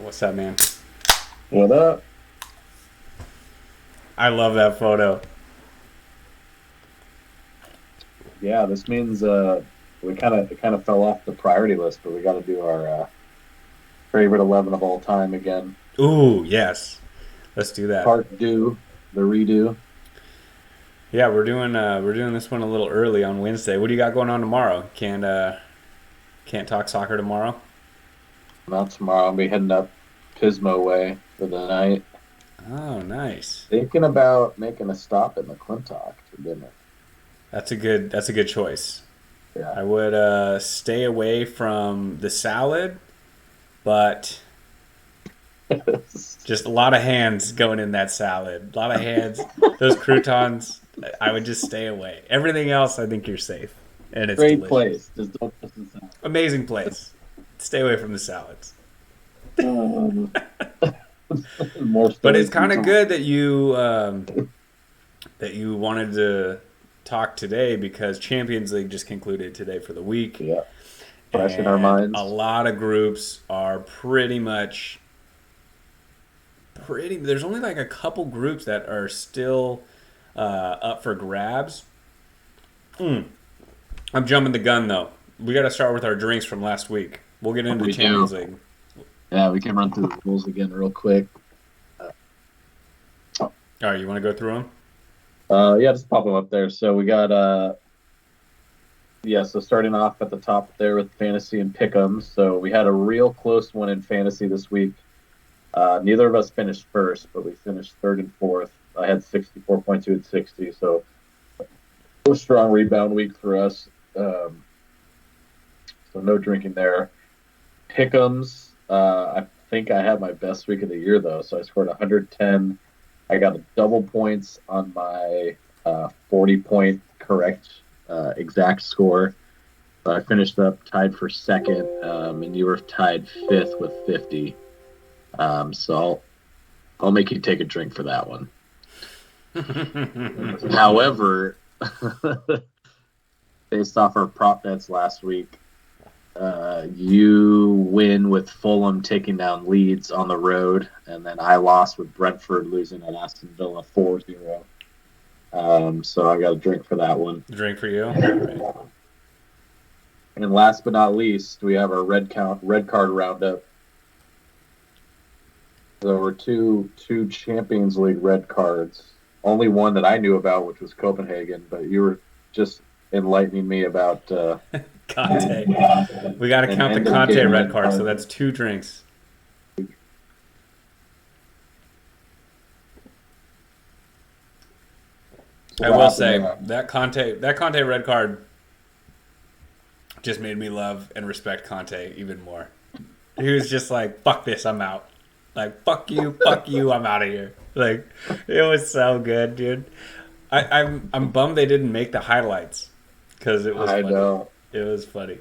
What's up, man? What up? I love that photo. Yeah, this means we kind of fell off the priority list, but we got to do our favorite 11 of all time again. Ooh, yes. Let's do that. Part due, the redo. Yeah, we're doing this one a little early on Wednesday. What do you got going on tomorrow? Can't talk soccer tomorrow? Not tomorrow. I'll be heading up Pismo way for the night. Oh, nice. Thinking about making a stop in McClintock for dinner. That's a good choice. Yeah. I would stay away from the salad, but just a lot of hands going in that salad. A lot of hands. Those croutons, I would just stay away. Everything else, I think you're safe. And it's Great delicious. place. Just don't miss the sound. Amazing place. Stay away from the salads. Um, more But it's stories to kind of tell. good that you wanted to talk today because Champions League just concluded today for the week, Yeah. Fresh in our and a minds. lot of groups are pretty much pretty. There's only like a couple groups that are still up for grabs. Mm. I'm jumping the gun though. We got to start with our drinks from last week. We'll get into We Champions do. League. Yeah, we can run through the rules again real quick. All right, you want to go through them? Yeah, just pop them up there. So we got yeah, so starting off at the top there with fantasy and pick'ems. So we had a real close one in fantasy this week. Neither of us finished first, but we finished third and fourth. I had 64.2 and 60, so a strong rebound week for us. So no drinking there. Pick'ems, I think I had my best week of the year though. So I scored 110. I got a double points on my 40-point correct exact score. So I finished up tied for second, and you were tied fifth with 50. So I'll make you take a drink for that one. However, based off our prop bets last week, you win with Fulham taking down Leeds on the road, and then I lost with Brentford losing at Aston Villa 4-0. So I got a drink for that one. Drink for you. All right. And last but not least, we have our red card roundup. There were two Champions League red cards. Only one that I knew about, which was Copenhagen, but you were just enlightening me about Conte. We got to an count the end of Conte game red red card, so card. that's two drinks. I What will happened say there? that Conte red card just made me love and respect Conte even more. He was just like, "Fuck this, I'm out." Like, fuck you, I'm out of here. Like, it was so good, dude. I'm bummed they didn't make the highlights because it was I funny. know. It was funny.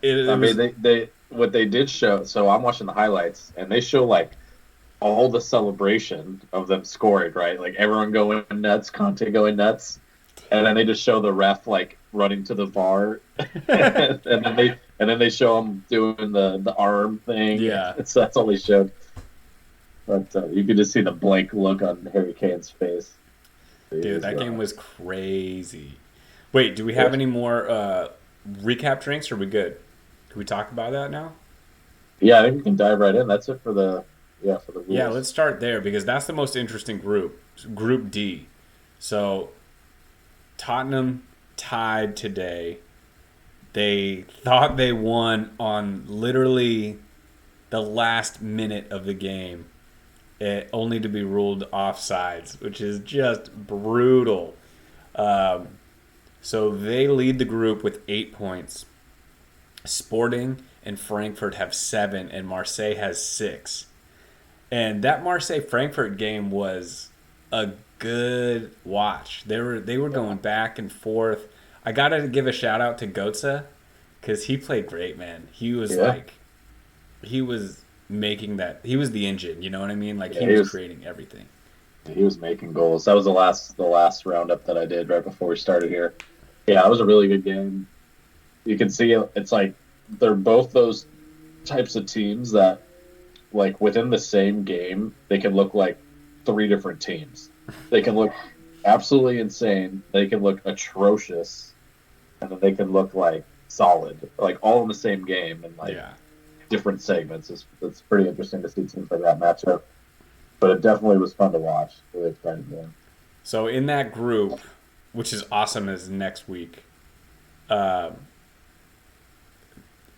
It I mean, was they what they did show. So I'm watching the highlights, and they show like all the celebration of them scoring, right? Like everyone going nuts, Conte going nuts, and then they just show the ref like running to the VAR, and then they show him doing the arm thing. yeah, So that's all they showed. But you could just see the blank look on Harry Kane's face. He dude, was, that game was crazy. Wait, do we have any more recap drinks? Or are we good? Can we talk about that now? yeah, I think we can dive right in. That's it for the Yeah, rules. let's start there because that's the most interesting group, Group D. So Tottenham tied today. They thought they won on literally the last minute of the game, only to be ruled offsides, which is just brutal. Um, so they lead the group with 8 points. Sporting and Frankfurt have seven, and Marseille has six. And that Marseille Frankfurt game was a good watch. They were going back and forth. I gotta give a shout out to Goetze because he played great, man. He was Yeah, like he was making that. He was the engine. You know what I mean? Like yeah, he was creating everything. he was making goals. That was the last roundup that I did right before we started here. Yeah, it was a really good game. You can see it's like they're both those types of teams that like within the same game, they can look like three different teams. They can look absolutely insane. They can look atrocious, and then they can look like solid, like all in the same game and like Yeah. different segments. It's pretty interesting to see teams like that match up. But it definitely was fun to watch. Really exciting game. So in that group, which is awesome, is next week. Uh,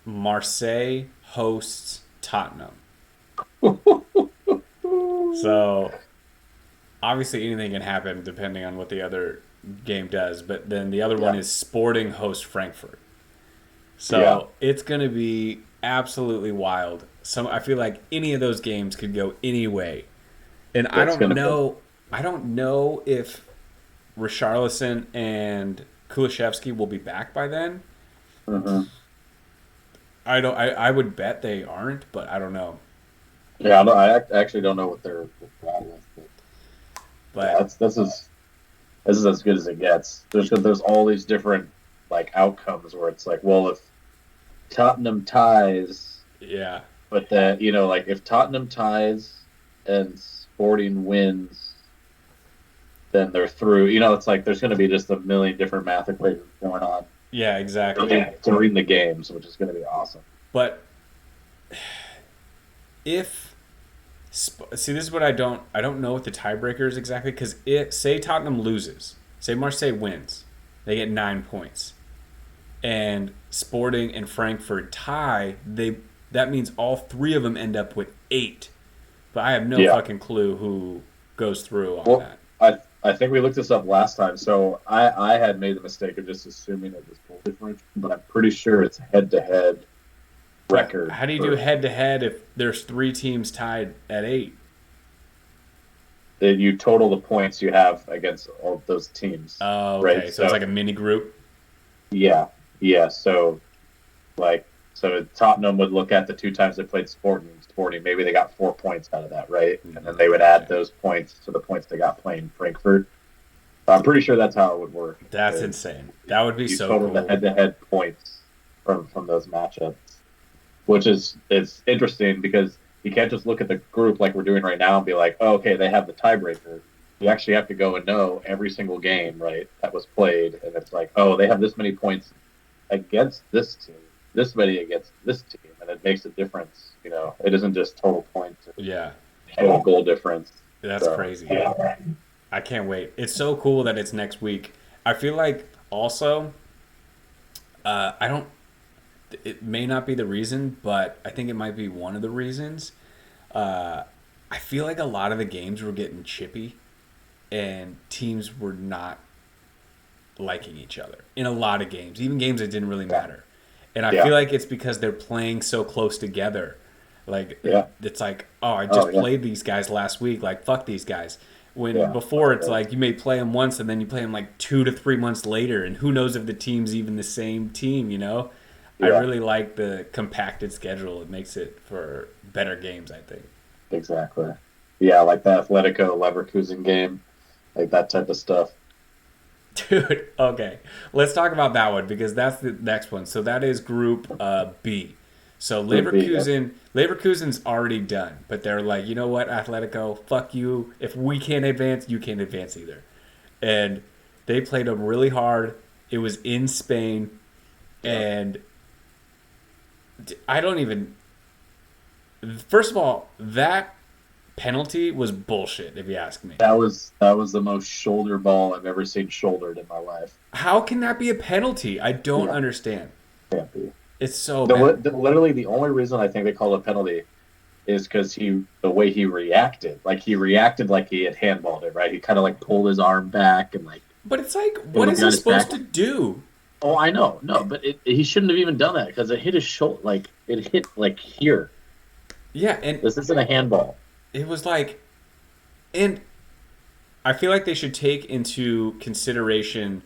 Marseille hosts Tottenham. So obviously anything can happen depending on what the other game does. But then the other one Yeah. is Sporting host Frankfurt. Yeah. So it's going to be absolutely wild. I feel like any of those games could go any way. And I That's don't gonna be. know. I don't know if Richarlison and Kulishevsky will be back by then. Hmm. I don't. I would bet they aren't, but I don't know. Yeah, actually don't know what they're at with. But yeah, But this is as good as it gets. There's all these different like outcomes where it's like, well, if Tottenham ties, yeah, but that like if Tottenham ties and Sporting wins, then they're through. It's like there's going to be just a million different math equations going on yeah, exactly. during the games, which is going to be awesome. But if see, this is what I don't know what the tiebreaker is exactly because it say Tottenham loses, say Marseille wins, they get 9 points, and Sporting and Frankfurt tie, that means all three of them end up with 8. But I have no Yeah. fucking clue who goes through on Well, that. I think we looked this up last time, so I had made the mistake of just assuming it was goal differential, but I'm pretty sure it's head to head record. How do you do head to head if there's 3 teams tied at 8? You total the points you have against all of those teams, Oh, okay. right? So it's like a mini group. Yeah, yeah. So Tottenham would look at the 2 times they played Sporting. Maybe they got 4 points out of that, right? And then they would add those points to the points they got playing Frankfurt. I'm pretty sure that's how it would work. That's insane. That would be You so total cool. the head-to-head points from those matchups, which is it's interesting because you can't just look at the group like we're doing right now and be like, oh, okay, they have the tiebreaker. You actually have to go and know every single game, right, that was played, and it's like, oh, they have this many points against this team, this many against this team, and it makes a difference. It isn't just total points or Yeah, total goal difference. that's So, crazy. yeah. I can't wait. It's so cool that it's next week. I feel like also, I don't. It may not be the reason, but I think it might be one of the reasons. Uh, I feel like a lot of the games were getting chippy, and teams were not liking each other in a lot of games, even games that didn't really matter. And I Yeah. feel like it's because they're playing so close together. Like Yeah. it's like, oh, I just Oh, yeah. played these guys last week. Like fuck these guys. When Yeah. before it's Yeah. like you may play them once and then you play them like 2 to 3 months later, and who knows if the team's even the same team. I Yeah. really like the compacted schedule. It makes it for better games, I think. Exactly. Yeah, like the Atletico Leverkusen game, like that type of stuff. Dude, okay. Let's talk about that one because that's the next one. So that is Group B. So Group B, yeah. Leverkusen's already done, but they're like, you know what, Atletico, fuck you. If we can't advance, you can't advance either. And they played them really hard. It was in Spain, and I don't even. First of all, that penalty was bullshit, if you ask me. That was the most shoulder ball I've ever seen shouldered in my life. How can that be a penalty? I don't Yeah. understand. Can't be. It's so bad. Literally, the only reason I think they call it a penalty is because the way he reacted. Like he reacted like he had handballed it, right? He kind of like pulled his arm back and like. But it's like, what looked is down he his supposed back. to do? Oh, I know, no, but he shouldn't have even done that because it hit his shoulder, like it hit like here. Yeah, and This isn't a handball. it was like, and I feel like they should take into consideration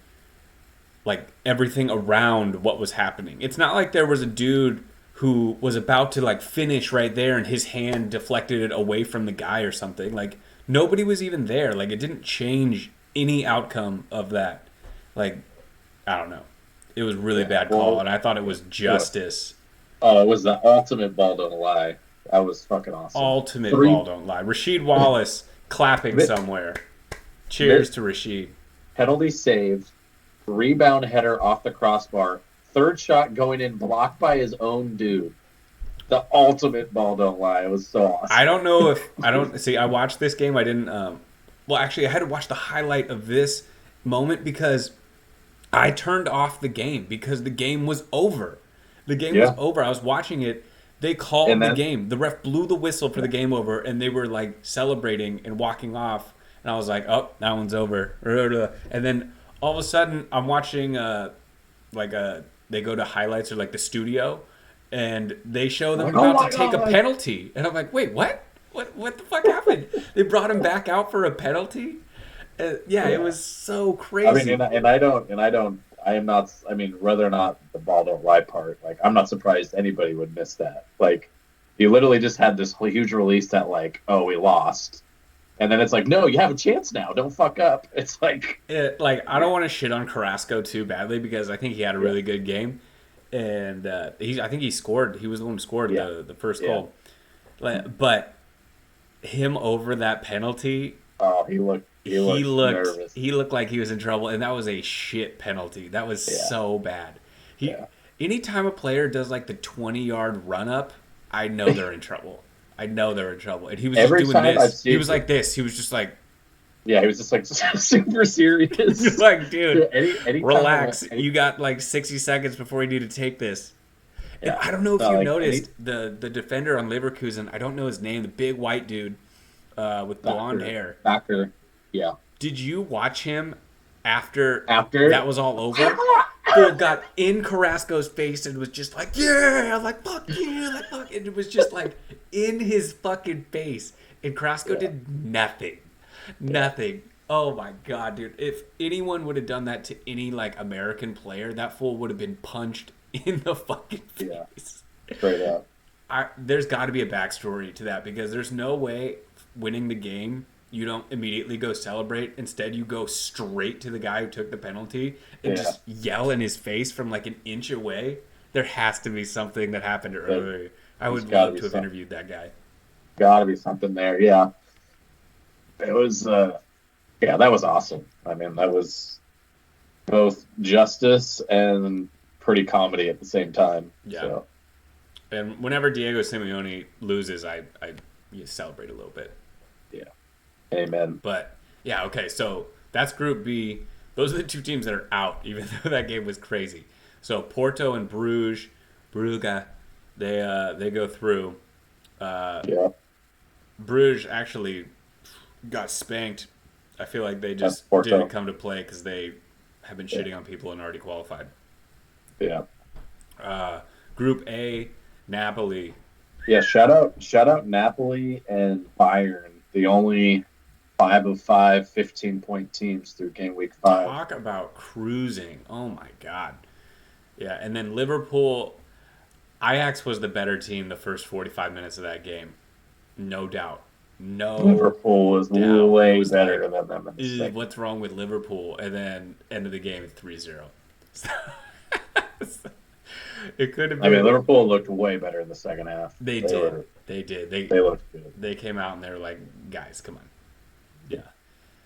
like everything around what was happening. It's not like there was a dude who was about to like finish right there and his hand deflected it away from the guy or something. Like nobody was even there. Like it didn't change any outcome of that. Like I don't know. It was really bad call, and I thought it was justice. Oh, it was the ultimate ball don't lie. That was fucking awesome. Ultimate Three ball don't lie. Rasheed Wallace clapping mi- somewhere. Cheers to Rasheed. penalty save, rebound header off the crossbar, third shot going in, blocked by his own dude. The ultimate ball don't lie. It was so awesome. I don't know if I don't see. I watched this game. I didn't. Well, actually, I had to watch the highlight of this moment because I turned off the game because the game was over. The game was Yeah. over. I was watching it. They called And the then game. The ref blew the whistle for the game over, and they were like celebrating and walking off. And I was like, "Oh, that one's over." And then all of a sudden, I'm watching they go to highlights or like the studio, and they show them like, oh about my to take a God. penalty, and I'm like, "Wait, what? What the fuck happened? They brought him back out for a penalty?" Yeah, it was so I crazy. mean, I am not. I mean, whether or not the ball don't lie part, like, I'm not surprised anybody would miss that. Like, you literally just had this huge release that, like, oh, we lost, and then it's like, no, you have a chance now. Don't fuck up. It's like, I don't want to shit on Carrasco too badly because I think he had a really good game, and I think he scored. He was the one who scored Yeah. the first Yeah. goal. But him over that penalty, oh, he looked nervous. he looked like he was in trouble, and that was a shit penalty. That was Yeah. so bad. He Yeah. Anytime a player does like the 20-yard run up, I know they're in trouble. I know they're in trouble. And he was Every just doing time I've this. seen He was like this. He was just like Yeah, he was just like super serious. like, dude, Anytime relax. You got like 60 seconds before you need to take this. And Yeah. I don't know if No, you like, noticed the defender on Leverkusen. I don't know his name. The big white dude with blonde hair. Doctor. Yeah. Did you watch him after After that was all over? Bull got in Carrasco's face and was just like, yeah, like, fuck you, like, fuck. And it was just like in his fucking face. And Carrasco did nothing. Nothing. Oh my God, dude. If anyone would have done that to any, like, American player, that fool would have been punched in the fucking Yeah. face. Straight up. There's got to be a backstory to that because there's no way winning the game you don't immediately go celebrate. Instead, you go straight to the guy who took the penalty and just yell in his face from like an inch away. There has to be something that happened earlier. I would love to have interviewed that guy. Gotta be something there. Yeah. It was. Yeah, that was awesome. I mean, that was both justice and pretty comedy at the same time. Yeah. So. And whenever Diego Simeone loses, I celebrate a little bit. Yeah. Amen. But yeah, okay. So that's Group B. Those are the two teams that are out, even though that game was crazy. So Porto and Bruges, they go through. Yeah. Bruges actually got spanked. I feel like they just Porto. didn't come to play because they have been shitting on people and already qualified. Yeah. Group A, Napoli. Yeah. Shout out Napoli and Bayern, the only 5 of 5 15-point teams through game week 5. Talk about cruising. Oh my God. Yeah, and then Liverpool, Ajax was the better team the first 45 minutes of that game. No doubt. No. Liverpool was doubt. way It was better like, than them. In the second. what's wrong with Liverpool? And then end of the game 3-0. It could have been. I mean, Liverpool looked way better in the second half. They did. They looked good. They came out and they were like, guys, come on. Yeah.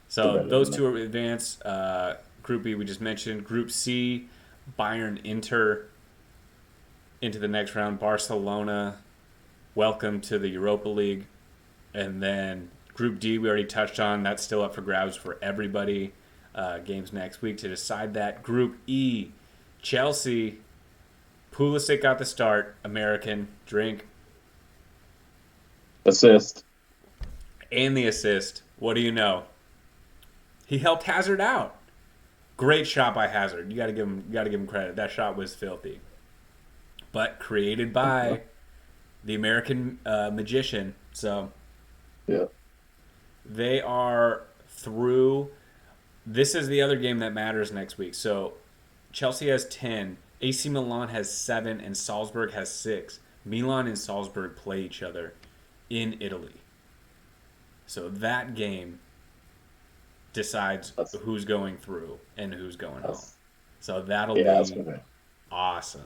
So those two are advanced. Group B we just mentioned. Group C, Bayern Inter into the next round. Barcelona, welcome to the Europa League. And then Group D we already touched on. That's still up for grabs for everybody. Games next week to decide that. Group E, Chelsea, Pulisic got the start. American, drink. Assist. And the assist. What do you know? He helped Hazard out. Great shot by Hazard. You got to give him credit. That shot was filthy, but created by the American magician. So Yeah. they are through. This is the other game that matters next week. So Chelsea has 10, AC Milan has 7, and Salzburg has 6. Milan and Salzburg play each other in Italy. So that game decides who's going through and who's going home. So that'll be gonna be awesome.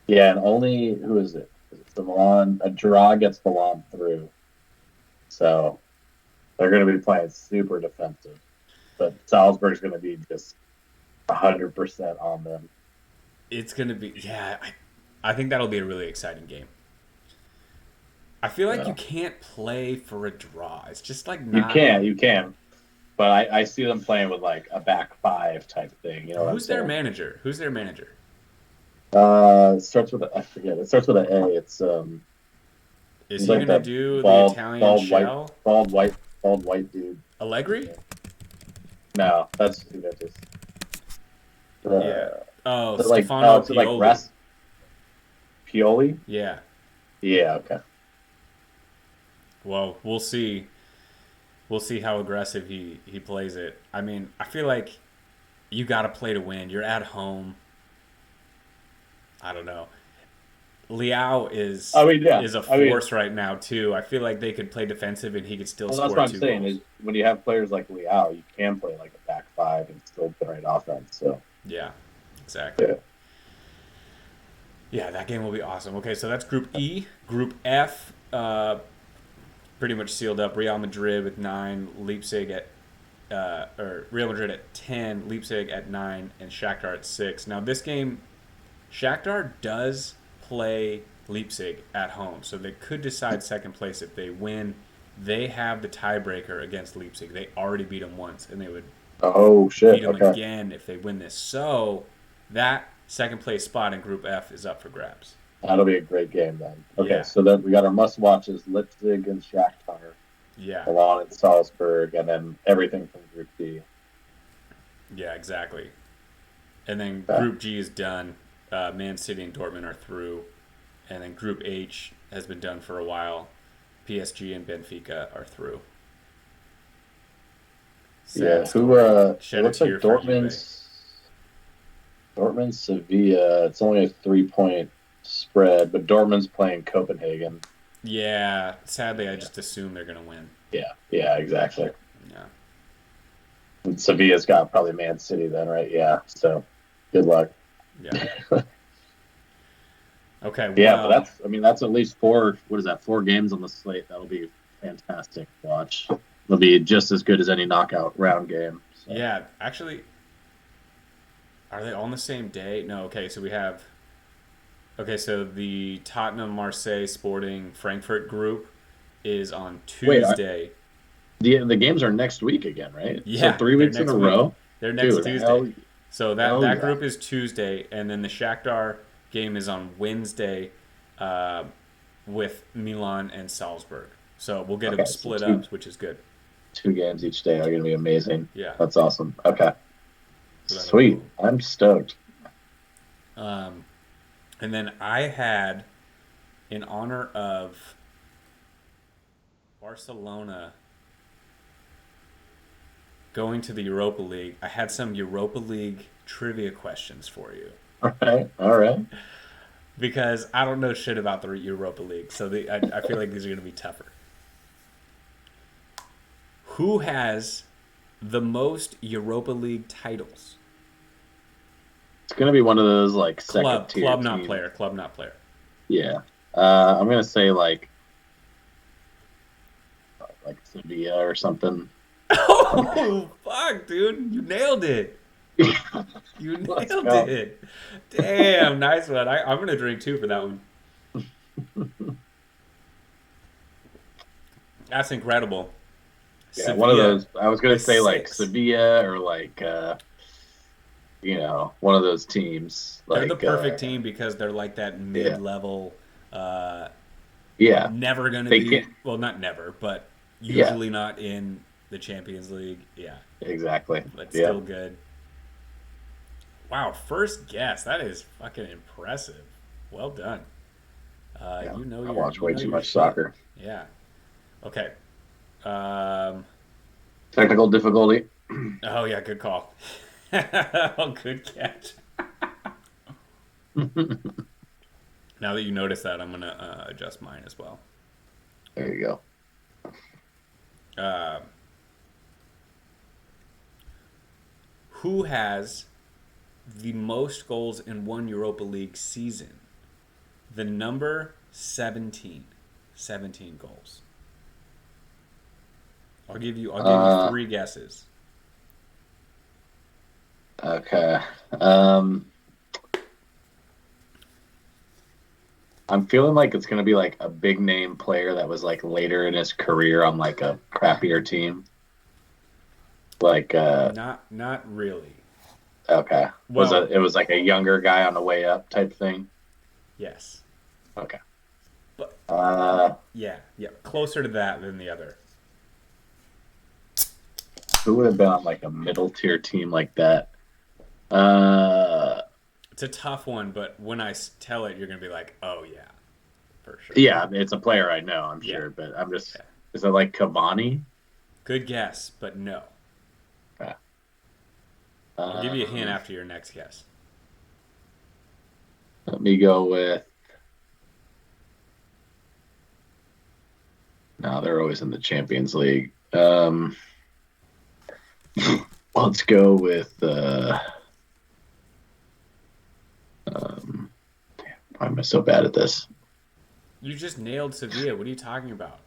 Yeah, and only who is it? The Milan, a draw gets Milan through. So they're going to be playing super defensive. But Salzburg's going to be just 100% on them. It's going to be, yeah, I think that'll be a really exciting game. I feel like Yeah. you can't play for a draw. It's just like You not. can, you can. But I see them playing with like a back five type thing. You know what I'm Who's their saying? manager? Who's their manager? It starts with I forget. It starts with an A. It's Is he's he like going to that do the Italian shell? bald white dude. Allegri? No, that's Juventus. Yeah. Oh, Like Stefano it's like Pioli. Pioli. Yeah. Yeah, okay. Well, we'll see. We'll see how aggressive he plays it. I mean, I feel like you got to play to win. You're at home. I don't know. Liao I mean, yeah. is a force right now too. I feel like they could play defensive and he could still Well, that's score what I'm two saying goals. is when you have players like Liao, you can play like a back five and still generate offense. So Yeah, exactly. yeah, Yeah, that game will be awesome. Okay, so that's Group E. Group F, pretty much sealed up. Real Madrid at 9, Leipzig at or Real Madrid at 10, Leipzig at 9, and Shakhtar at 6. Now this game, Shakhtar does play Leipzig at home, so they could decide second place if they win. They have the tiebreaker against Leipzig. They already beat them once, and they would oh shit, beat them okay. again if they win this. So that second place spot in Group F is up for grabs. That'll be a great game then. Okay, Yeah. so then we got our must watches: Leipzig and Shakhtar, Yeah, Milan and Salzburg, and then everything from Group D. yeah, exactly. And then Okay. Group G is done. Man City and Dortmund are through, and then Group H has been done for a while. PSG and Benfica are through. Yeah, Sad who? story. It Shed a looks like tear for Juve. Dortmund, Sevilla. It's only a 3 point spread, but Dortmund's playing Copenhagen. Yeah, sadly, I just assume they're gonna win. Yeah, exactly. Yeah, And Sevilla's got probably Man City then, right? Yeah. So, good luck. yeah. Okay, Yeah, but well, that's at least four. What is that? 4 games on the slate. That'll be fantastic to watch. It'll be just as good as any knockout round game. So. yeah. Actually, are they all on the same day? No. Okay, so we have. Okay, so the Tottenham, Marseille, Sporting, Frankfurt group is on Wait, Tuesday. the games are next week again, right? So Yeah, 3 weeks in next a week. row. They're next Dude, Tuesday. So that hell yeah. group is Tuesday, and then the Shakhtar game is on Wednesday with Milan and Salzburg. So we'll get them Okay, so split up, which is good. 2 games each day are going to be amazing. Yeah. That's awesome. Okay. So that'll Sweet. be I'm stoked. cool. And then I had, in honor of Barcelona going to the Europa League, I had some Europa League trivia questions for you. All right. All right. Because I don't know shit about the Europa League, so I feel like these are going to be tougher. Who has the most Europa League titles? It's going to be one of those like second tier Club not teams. player. Club not player. Yeah. I'm going to say like Sevilla or something. Oh, fuck, dude. You nailed it. You Let's nailed go. it. Damn, nice one. I'm going to drink 2 for that one. That's incredible. Yeah, one of those. I was going to is say like 6. Sevilla or like, one of those teams. They're Like, the perfect team because they're like that mid-level. Yeah. Never going to They be. can't. Well, not never, but Yeah. usually not in the Champions League. Yeah, Exactly. but Yeah. still good. Wow, first guess. That is fucking impressive. Well done. Yeah. You know I your. watch you way know too your much shit. soccer. Yeah. Okay. Technical difficulty. Oh yeah, good call. Oh, good catch. Now that you notice that, I'm gonna adjust mine as well. There you go. Who has the most goals in one Europa League season? The number 17. 17 goals. I'll give you Uh, three guesses. okay. I'm feeling like it's gonna be like a big name player that was like later in his career on like a crappier team. Like Not really. okay. Well, It was like a younger guy on the way up type thing? yes. Okay. But Uh yeah, closer to that than the other. who would have been on like a middle tier team like that? Uh It's a tough one, but when I tell it, you're gonna be like, "Oh yeah, for sure." yeah, it's a player I know, I'm Yeah, sure, but I'm just yeah. is it like Cavani? Good guess, but no. Okay. I'll give you a hint Um after your next guess. let me go with no, they're always in the Champions League. Let's go with um why am I so bad at this? You just nailed Sevilla. What are you talking about?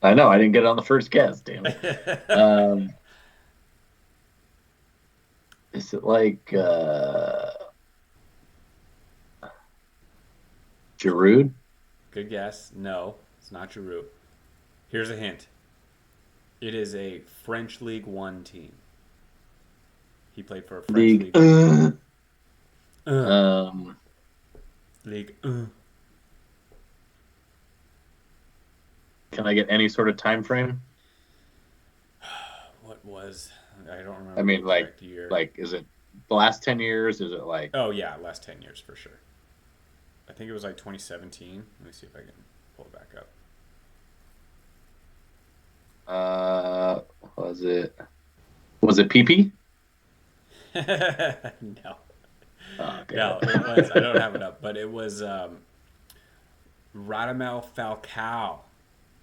I know I didn't get it on the first guess, damn it. Um is it like Giroud? Good guess. No, it's not Giroud. Here's a hint. It is a French League One team. He played for a French League League One team. Uh, um League. can I get any sort of time frame? What was? I don't I remember the mean exact year. is it the last 10 years? Is it like Oh yeah, last 10 years for sure. I think it was like 2017. Let me see if I can pull it back up. uh was it PP? No, Oh damn no, it was. I it. don't have it up, but it was Radamel Falcao.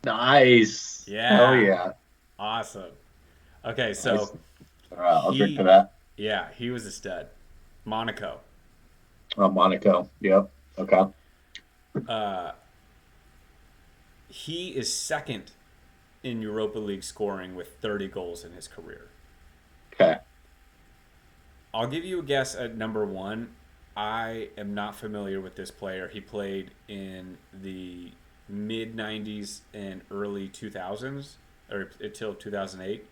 Nice. Hell Yeah, yeah. awesome. Okay, Nice. so All right, I'll drink to he, that. yeah, he was a stud. Monaco. Oh, Monaco. Yep. Okay. Uh, he is second in Europa League scoring with 30 goals in his career. Okay. I'll give you a guess at number one. I am not familiar with this player. He played in the mid 90s and early 2000s, or until 2008.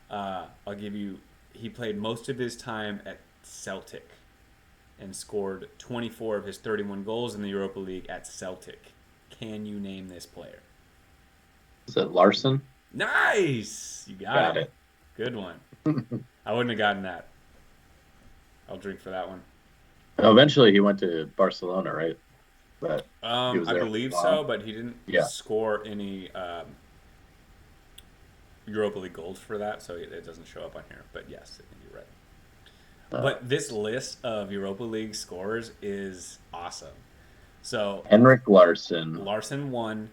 I'll give you, he played most of his time at Celtic and scored 24 of his 31 goals in the Europa League at Celtic. Can you name this player? Is it Larson? Nice! You got Got it. it. Good one. I wouldn't have gotten that. I'll drink for that one. Eventually, he went to Barcelona, right? But he was I there for believe a so, while. but he didn't Yeah. score any Europa League goals for that, so it doesn't show up on here. But yes, I think you're right. Uh, But this list of Europa League scorers is awesome. So Henrik Larson. Larson 1,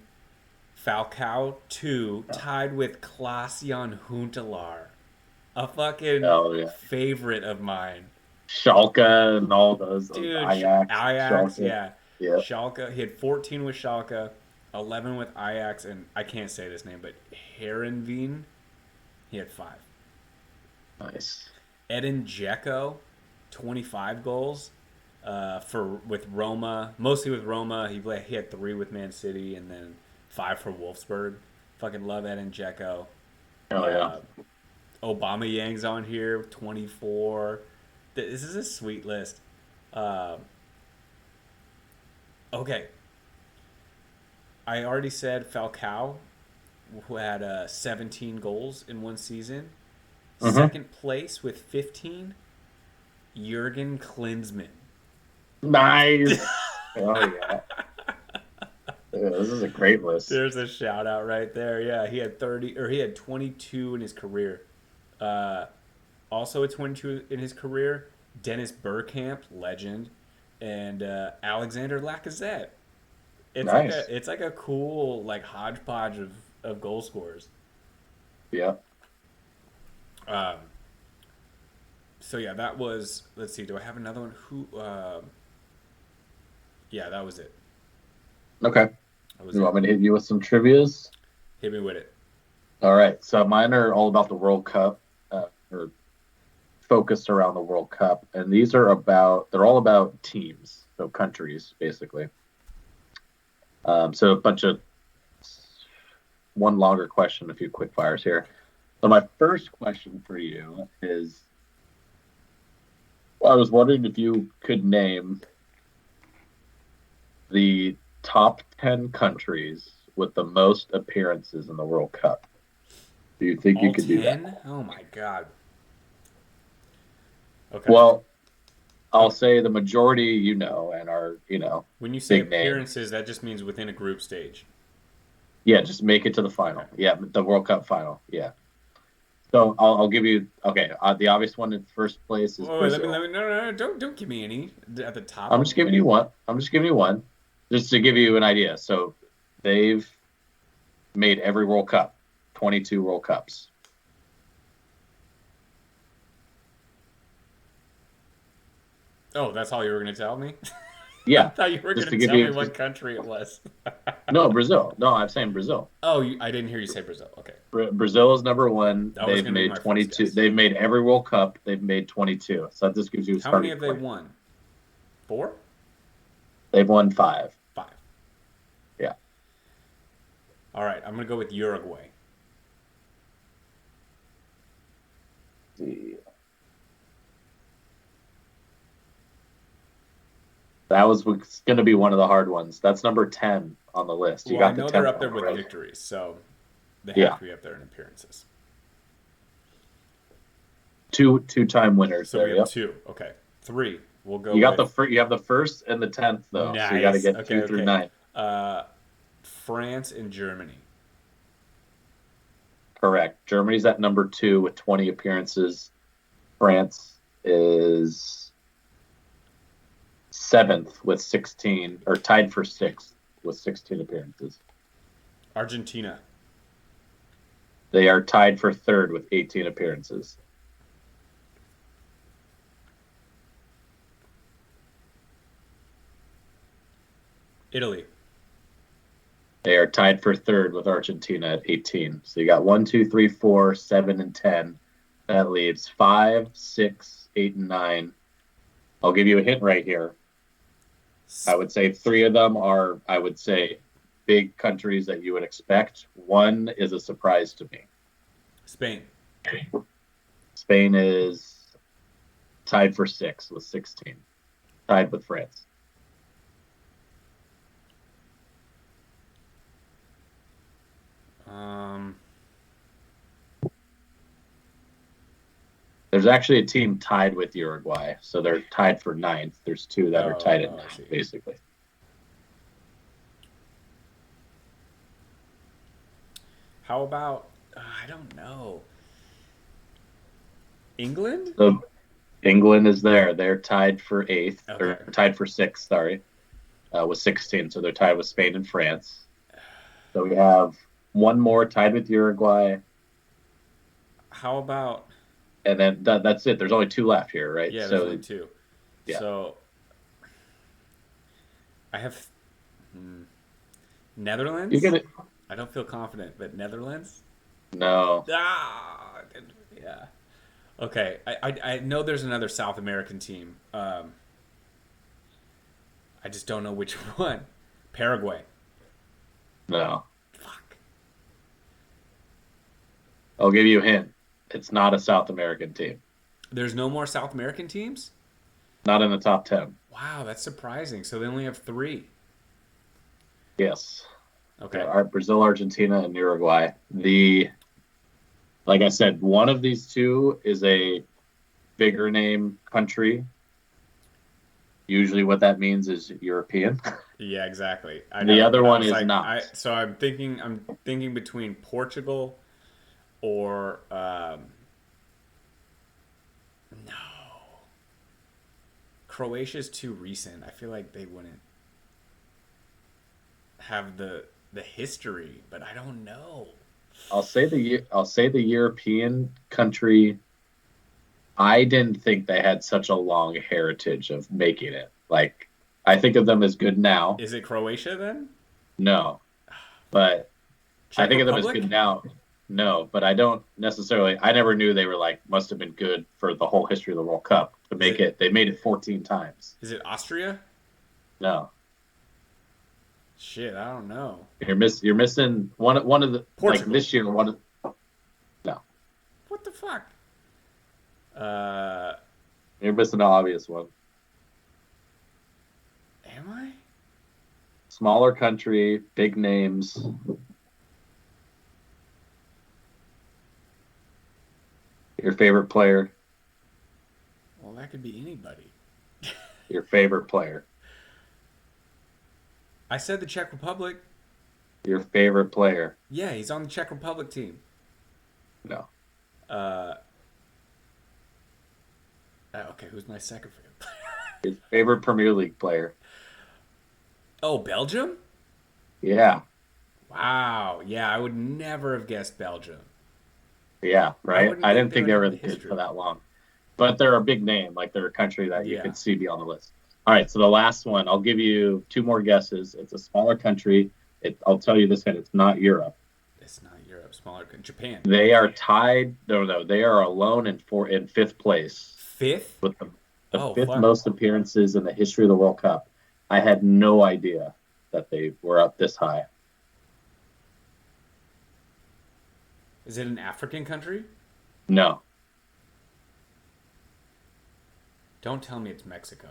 Falcao 2, tied with Klaas-Jan Huntelaar, a fucking Oh yeah. favorite of mine. Schalke and all those Dude, Ajax, Ajax, Schalke. yeah. Yeah. Schalke, he had 14 with Schalke, 11 with Ajax, and I can't say this name, but Herenveen, he had 5. Nice. Edin Dzeko, 25 goals with Roma, mostly with Roma. He had 3 with Man City, and then 5 for Wolfsburg. Fucking love Edin Dzeko. Oh yeah. Uh, Obama Yang's on here, 24. This is a sweet list. Uh, okay, I already said Falcao, who had 17 goals in one season. Mm-hmm. Second place with 15, Jurgen Klinsmann. Nice. Oh yeah. Yeah, this is a great list. There's a shout out right there. Yeah, he had 22 in his career. Uh, Also a 22 in his career, Dennis Bergkamp, legend, and Alexander Lacazette. Nice. It's like a cool like hodgepodge of goal scorers. Yeah. Um, so yeah, that was. Let's see. Do I have another one? Who? Yeah, that was it. Okay. That was You it. want me to hit you with some trivias? Hit me with it. All right. So mine are all about the World Cup, or focused around the World Cup, and they're all about teams, so countries basically. So a bunch of one longer question, a few quick fires here. So my first question for you is, I was wondering if you could name the top 10 countries with the most appearances in the World Cup. Do you think you All could do that? 10? Oh my god. Okay. Well, I'll Um, say the majority and are, when you say big names. appearances, that just means within a group stage. Yeah, just make it to the Okay. final. Yeah, the World Cup final. Yeah. So I'll give you, okay, the obvious one in first place is Oh, let Brazil. me, no, don't give me any at the top. I'm just giving you one. I'm just giving you one, just to give you an idea. So they've made every World Cup, 22 World Cups. Oh, that's all you were going to tell me? I Yeah, thought you were just going to to give tell me you, what country it was. no, Brazil. No, I'm saying Brazil. Oh, I didn't hear you say Brazil. Okay. Brazil is number one. That was They've going to be made my first 22. guess. They've made every World Cup. They've made 22. So that just gives you a How many starting have they point. won? Four? They've won five. Five. Yeah. All right, I'm going to go with Uruguay. That was going to be one of the hard ones. That's number 10 on the list. You Well, I got the know they're 10th up there one with right. victories, so they have Yeah. to be up there in appearances. Two-time winners So we there. have Yep. two. Okay. Three. We'll go You got with you have the first and the 10th though. So you got to nice. get Okay, 2 through okay. 9. Uh, France and Germany. Correct. Germany's at number 2 with 20 appearances. France is 7th with 16, or tied for 6th with 16 appearances. Argentina. They are tied for 3rd with 18 appearances. Italy. They are tied for 3rd with Argentina at 18. So you got 1, 2, 3, 4, 7, and 10. That leaves 5, 6, 8, and 9. I'll give you a hint right here. I would say 3 of them are, I would say, big countries that you would expect. One is a surprise to me. Spain. Spain is tied for 6 with 16, tied with France. Um, There's actually a team tied with Uruguay, so they're tied for 9th. There's 2 that are tied at I 9th, see. basically. How about I don't know. England? So England is there. They're tied for 8th, Okay. or tied for 6th, sorry, with 16. So they're tied with Spain and France. So we have one more tied with Uruguay, How about and then that's it. There's only 2 left here, right? yeah, there's So only two. yeah, So I have you Netherlands. get it. I don't feel confident, but Netherlands? No, Yeah. Okay. I know there's another South American team. I just don't know which one. Paraguay. no. Fuck. I'll give you a hint. It's not a South American team. There's no more South American teams? Not in the top 10. Wow, that's surprising. So they only have three. Yes. Okay. Brazil, Argentina, and Uruguay. Like I said, one of these 2 is a bigger name country. Usually, what that means is European. Yeah, exactly. I The know. other I one was is like, not. so I'm thinking between Portugal or no. Croatia's too recent. I feel like they wouldn't have the history, but I don't know. I'll say the European country. I didn't think they had such a long heritage of making it. Like, I think of them as good now. Is it Croatia then? No, but I Czech think of them as good Republic? now. No, but I don't necessarily. I never knew they were like must have been good for the whole history of the World Cup to Is make it it. They made it 14 times. is it Austria? No, Shit, I don't know. you're missing one of the like Portugal. this year. No, What the fuck? Uh, you're missing the obvious one. am I? Smaller country, big names. Your favorite player. Well, that could be anybody. Your favorite player. I said the Czech Republic. Your favorite player. Yeah, he's on the Czech Republic team. No. Uh, okay, who's my second favorite player? Your favorite Premier League player. Oh, Belgium? Yeah. Wow. Yeah, I would never have guessed Belgium. Yeah, I right. wouldn't I think didn't they think would they have were the good for history. that long. But they're a big name. Like they're a country that you Yeah. could see be on the list. All right, so the last one, I'll give you two more guesses. It's a smaller country. I'll tell you this, and it's not Europe. It's not Europe. Smaller. Japan. They are tied. No, they are alone in fifth place Fifth? with the Oh, fifth fuck. most appearances in the history of the World Cup. I had no idea that they were up this high. Is it an African country? No, Don't tell me it's Mexico.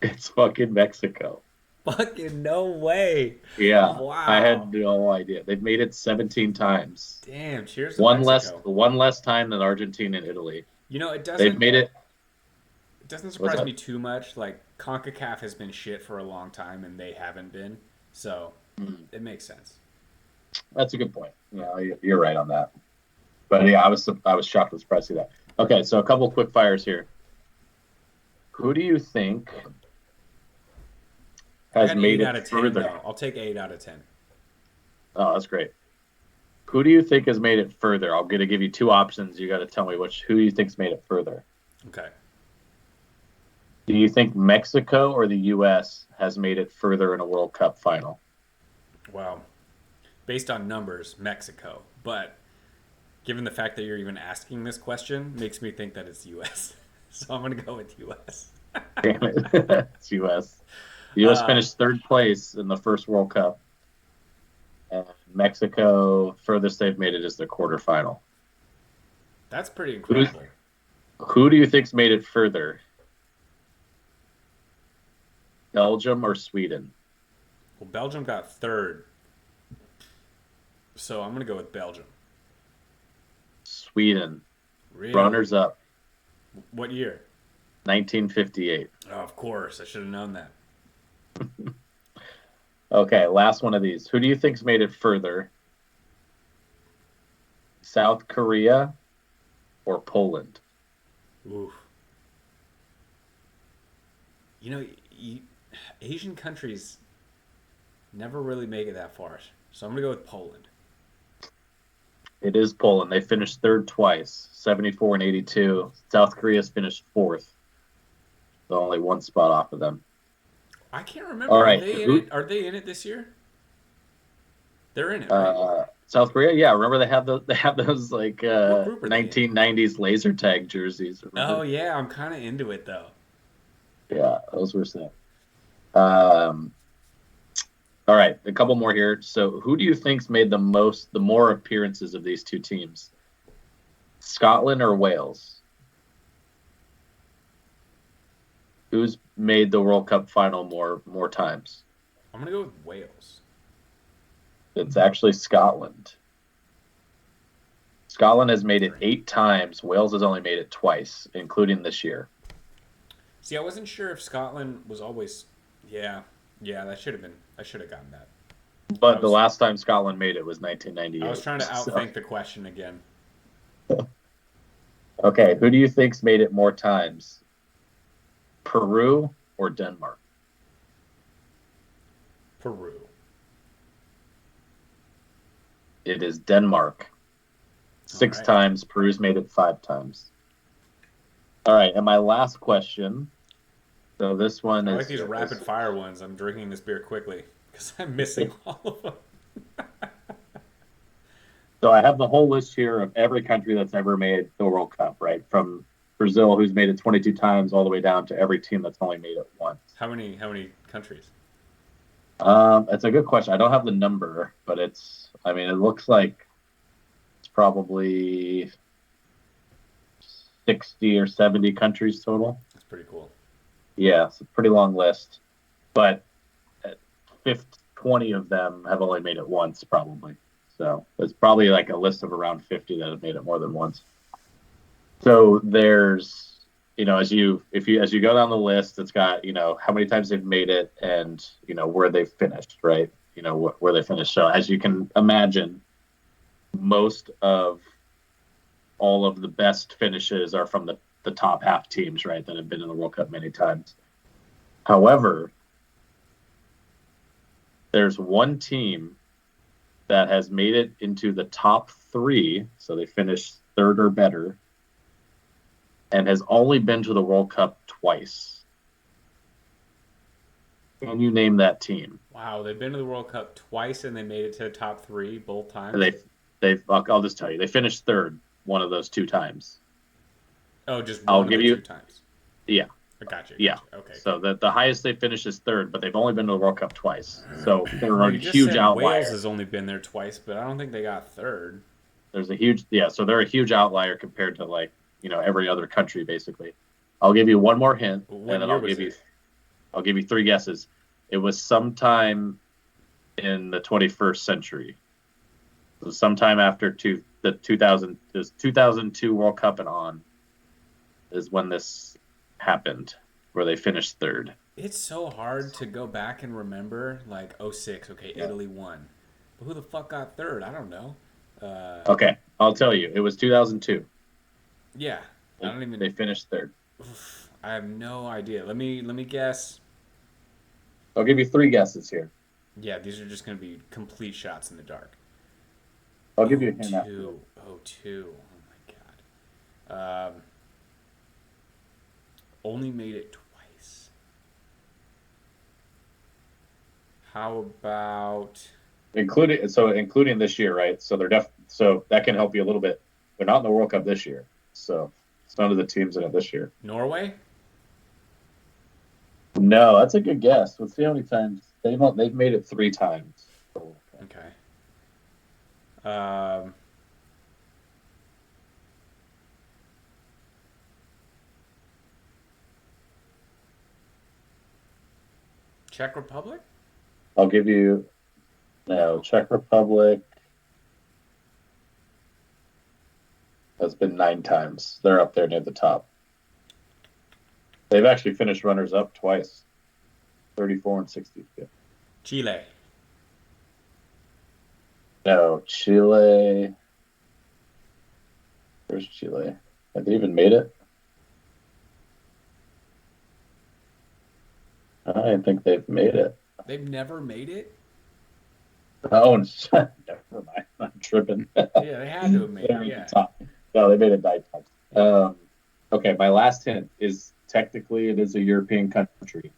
it's fucking Mexico. Fucking no way. Yeah, I had Wow. no idea. They've made it 17 times. Damn, cheers to One less Mexico. one less time than Argentina and Italy. You know, They've made it. it doesn't What's surprise that? me too much. Like CONCACAF has been shit for a long time and they haven't been. So, Hmm, it makes sense. That's a good point. Yeah, you're right on that. But yeah, I was shocked and surprised to see that. Okay, so a couple quick fires here. Who do you think I has got made 8 it out of 10 further? though. I'll take 8 out of 10. Oh, that's great. Who do you think has made it further? I'm going to give you two options. You got to tell me who you think's made it further. Okay. Do you think Mexico or the U.S. has made it further in a World Cup final? Well, based on numbers, Mexico. But given the fact that you're even asking this question, makes me think that it's US. So I'm going to go with US. Damn it. It's U.S. The U.S. Uh, finished third place in the first World Cup. And Mexico, furthest they've made it is the quarterfinal. that's pretty Who's, incredible. who do you think's made it further? Belgium or Sweden? Well, Belgium got third. So I'm going to go with Belgium. Sweden. Really? Runners up. What year? 1958. Oh, of course. I should have known that. Okay, last one of these. Who do you think's made it further? South Korea or Poland? Oof. You know, Asian countries never really make it that far. So I'm going to go with Poland. It is Poland. They finished third twice, 74 and 82. South Korea's finished fourth. So only one spot off of them. I can't remember. All Are right. they in it? Are they in it this year? They're in it, right? South Korea, yeah. Remember they have those like What group are they in? 1990s laser tag jerseys. Oh Remember? yeah, I'm kind of into it though. Yeah, those were sick. Um, all right, a couple more here. So, who do you think's made the more appearances of these two teams? Scotland or Wales? Who's made the World Cup final more times? I'm gonna go with Wales. It's actually Scotland. Scotland has made it Great. 8 times. Wales has only made it twice, including this year. See, I wasn't sure if Scotland was always. Yeah, yeah, that should have been. I should have gotten that. But the last time Scotland made it was I was 1998. trying to So, outthink the question again. okay, who do you think's made it more times? Peru or Denmark? Peru. It is Denmark. Six All right. times. Peru's made it 5 times. All right, and my last question. So this one I is like these rapid fire ones. I'm drinking this beer quickly Because I'm missing all of them. So I have the whole list here of every country that's ever made the World Cup, right? From Brazil, who's made it 22 times, all the way down to every team that's only made it once. How many countries? It's a good question. I don't have the number, but I mean, it looks like it's probably 60 or 70 countries total. That's pretty cool. Yeah, it's a pretty long list, but 20 of them have only made it once, probably. So it's probably like a list of around 50 that have made it more than once. So there's, as you go down the list, it's got, how many times they've made it and, where they've finished, right? Where they finished. So as you can imagine, most of all of the best finishes are from the top half teams, right, that have been in the World Cup many times. However, there's one team that has made it into the top 3, so they finished third or better, and has only been to the World Cup twice. Can you name that team? Wow, they've been to the World Cup twice and they made it to the top 3 both times. And I'll just tell you, they finished third one of those 2 times. Oh, just I'll one give of the you 2 times. Yeah. I got you. Yeah. Okay. So the highest they finished is third, but they've only been to the World Cup twice. So they're Well, a you just huge said outlier. Wales has only been there twice, but I don't think they got third. There's a huge so they're a huge outlier compared to every other country basically. I'll give you one more hint, What and then year was it? I'll give you 3 guesses. It was sometime in the 21st century. It was sometime after the 2002 World Cup and on is when this happened, where they finished third. It's so hard to go back and remember, like, 06, okay, yeah. Italy won. But who the fuck got third? I don't know. Okay, I'll tell you. It was 2002. Yeah. They finished third. I have no idea. Let me guess. I'll give you 3 guesses here. Yeah, these are just going to be complete shots in the dark. I'll give you a hint after. 02. Oh, my God. Only made it twice. How about... Including this year, right? So so that can help you a little bit. They're not in the World Cup this year. So it's none of the teams in it this year. Norway? No, that's a good guess. Let's see how many times they've made it 3 times. Okay. Czech Republic? I'll give you Czech Republic has been 9 times. They're up there near the top. They've actually finished runners-up twice, 34 and 62. Chile. No, Chile. Where's Chile? Have they even made it? I don't think they've made it. They've never made it? Oh, never mind. I'm tripping. Yeah, they had to have made it. Yeah. No, they made it 9 times. Okay, my last hint is technically it is a European country.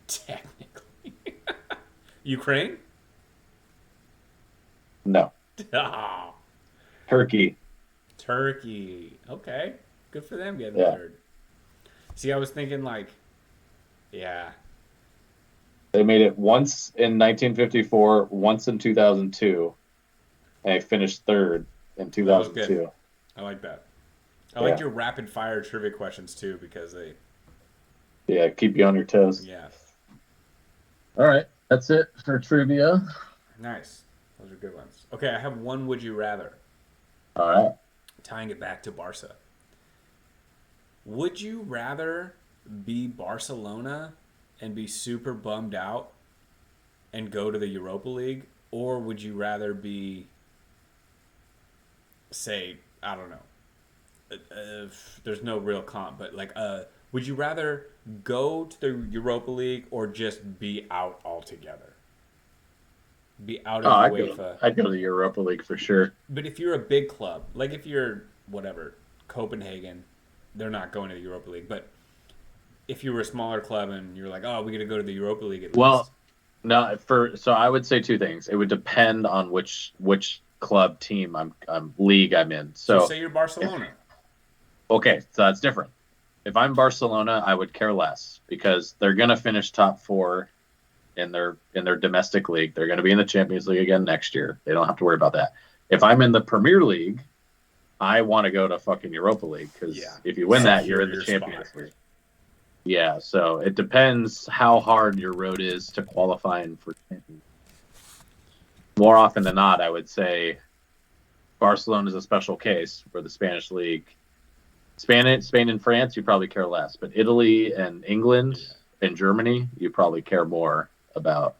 Technically. Ukraine? No. Oh. Turkey. Okay. Good for them getting third. See, I was thinking yeah. They made it once in 1954, once in 2002, and they finished third in 2002. That was good. I like that. I like your rapid fire trivia questions too because they keep you on your toes. Yeah. All right, that's it for trivia. Nice. Those are good ones. Okay, I have one would you rather. All right. Tying it back to Barca. Would you rather be Barcelona and be super bummed out and go to the Europa League, or would you rather be, say, I don't know, there's no real comp, but would you rather go to the Europa League or just be out altogether? Be out of UEFA. I'd go to the Europa League for sure. But if you're a big club, like if you're, Copenhagen, they're not going to the Europa League, but if you were a smaller club and you're like, oh, we got to go to the Europa League at least. No, so I would say two things. It would depend on which club team I'm league I'm in. So So say you're if Barcelona. okay, so that's different. If I'm Barcelona, I would care less because they're gonna finish top four in their domestic league. They're gonna be in the Champions League again next year. They don't have to worry about that. If I'm in the Premier League, I want to go to fucking Europa League Yeah. because if you win that, you're Secure in the your spot. Champions League. Yeah, so it depends how hard your road is to qualifying for Champions. More often than not, I would say Barcelona is a special case for the Spanish league. Spain and France, you probably care less, but Italy and England and Germany, you probably care more about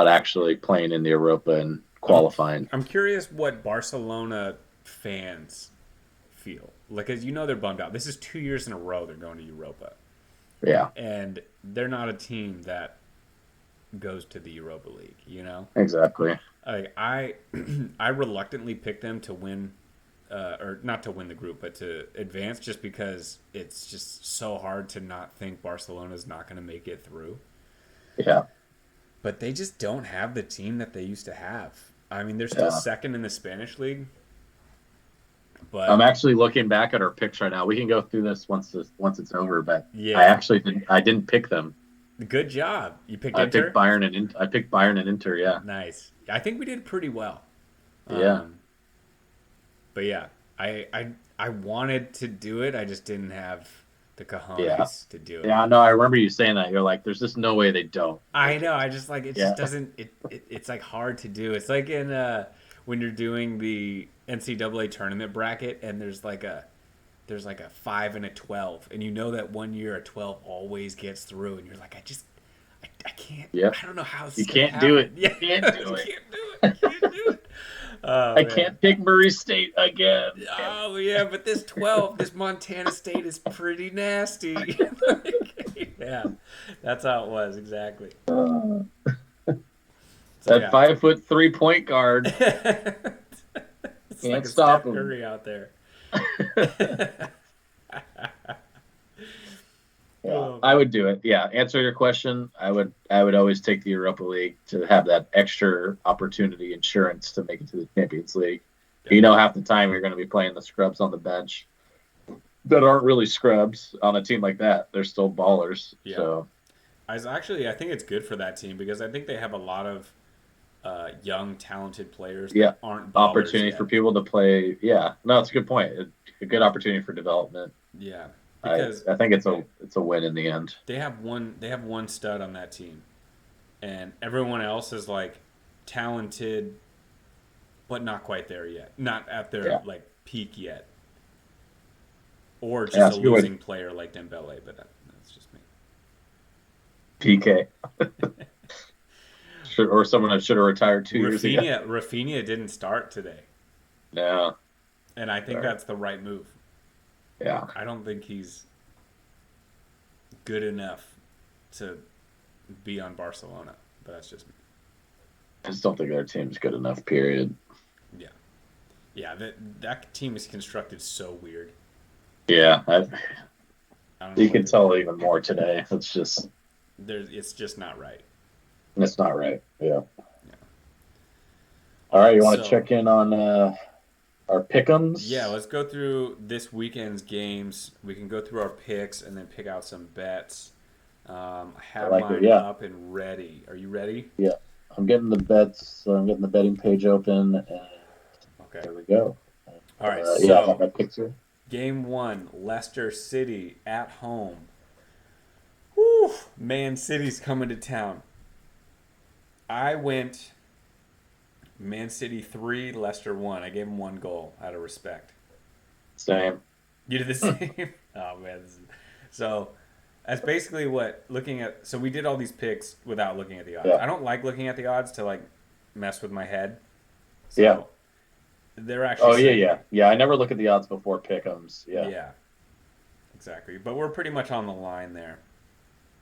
actually playing in the Europa and I'm qualifying. I'm curious what Barcelona fans feel. Like, as you know, they're bummed out. This is 2 years in a row they're going to Europa, Yeah, and they're not a team that goes to the Europa League. exactly. Like I, I reluctantly picked them to win, or not to win the group, but to advance, just because it's just so hard to not think Barcelona's not going to make it through. Yeah, But they just don't have the team that they used to have. I mean, they're still yeah. second in the Spanish league, I'm but actually looking back at our picks right now. We can go through this once it's over, but yeah, I didn't pick them. good job. You picked Inter. I picked Bayern and Inter. Yeah, Nice. I think we did pretty well. yeah, Um, but yeah, I wanted to do it. I just didn't have the yeah, cojones to do it. yeah. No, I remember you saying that. You're like, "There's just no way they don't I make know. it." I just like it. Yeah, Just doesn't. It's like hard to do. It's like in when you're doing the NCAA tournament bracket, and there's like a 5 and a 12, and you know that one year a 12 always gets through, and you're like, I can't. yeah. I don't know how this You is gonna can't do it. happen. You Yeah, can't you do it. can't do it. You can't do it. Oh I man. can't pick Murray State again. Oh yeah, but this 12, this Montana State is pretty nasty. Yeah, that's how it was exactly. Uh, So that yeah, 5'3" point guard it's like can't a stop Steph him. Curry out there. Yeah, Oh I man. would do it. Yeah, answer your question. I would always take the Europa League to have that extra opportunity insurance to make it to the Champions League. Yeah. You know, half the time you're going to be playing the scrubs on the bench that aren't really scrubs on a team like that. They're still ballers. Yeah. So I think it's good for that team because I think they have a lot of young, talented players yeah, that aren't ballers opportunity for yet. people to play. Yeah, no, it's a good point. A good opportunity for development. Yeah, I because I think it's a win in the end. they have one stud on that team, and everyone else is like talented, but not quite there yet. Not at their Yeah, like peak yet, or yeah, just a it's a good way. losing player like Dembele. But that's just me. PK or someone that should have retired 2 years ago. Rafinha didn't start today, No, and I think sorry. that's the right move. Yeah, I don't think he's good enough to be on Barcelona, but that's just me. I just don't think their team's good enough. Period. Yeah, yeah. That team is constructed so weird. Yeah, I don't know you what can they're tell doing. even more today. It's just not right. It's not right. Yeah. Yeah. All All right, right, you want to so check in on our yeah, pick'ems? let's go through this weekend's games. We can go through our picks and then pick out some bets. I I have like it. mine Yeah, up and ready. Are you ready? yeah. I'm getting the bets. I'm getting the betting page open, and Okay. there we go. All right. Yeah, I got So my picks here. game one, Leicester City at home. Whew, Man City's coming to town. I went Man City 3, Leicester 1. I gave them 1 goal out of respect. Same. You did the same? Oh, man. So that's basically what looking at. So we did all these picks without looking at the odds. Yeah, I don't like looking at the odds to like mess with my head. yeah. So they're actually Oh yeah, saying, yeah, yeah. I never look at the odds before pick'ems. Yeah, yeah, exactly. But we're pretty much on the line there.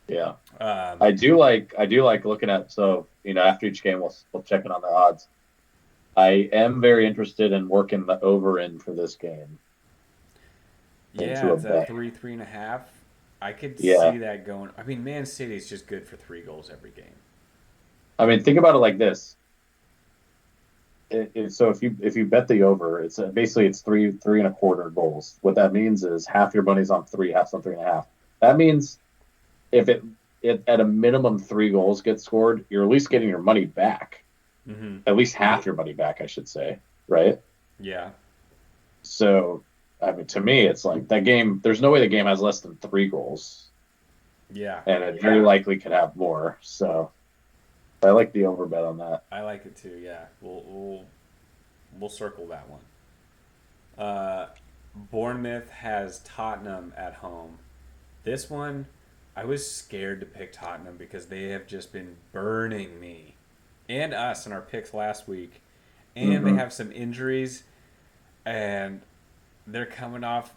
yeah. Um, I do like looking at. So after each game, we'll check in on the odds. I am very interested in working the over in for this game yeah, into a it's at bet. 3, 3.5. I could Yeah. see that going. I mean, Man City's just good for 3 goals every game. I mean, think about it like this. So if you bet the over, it's basically it's three and a quarter goals. What that means is half your money's on three, half's on 3.5. That means if it at a minimum 3 goals get scored, you're at least getting your money back. Mm-hmm. At least half your money back, I should say, right? Yeah. So, I mean, to me, it's like that game. There's no way the game has less than 3 goals, Yeah. and it very likely could have more. So, I like the over bet on that. I like it too. Yeah. We'll circle that one. Bournemouth has Tottenham at home. This one, I was scared to pick Tottenham because they have just been burning me and us in our picks last week, and they Hmm. have some injuries, and they're coming off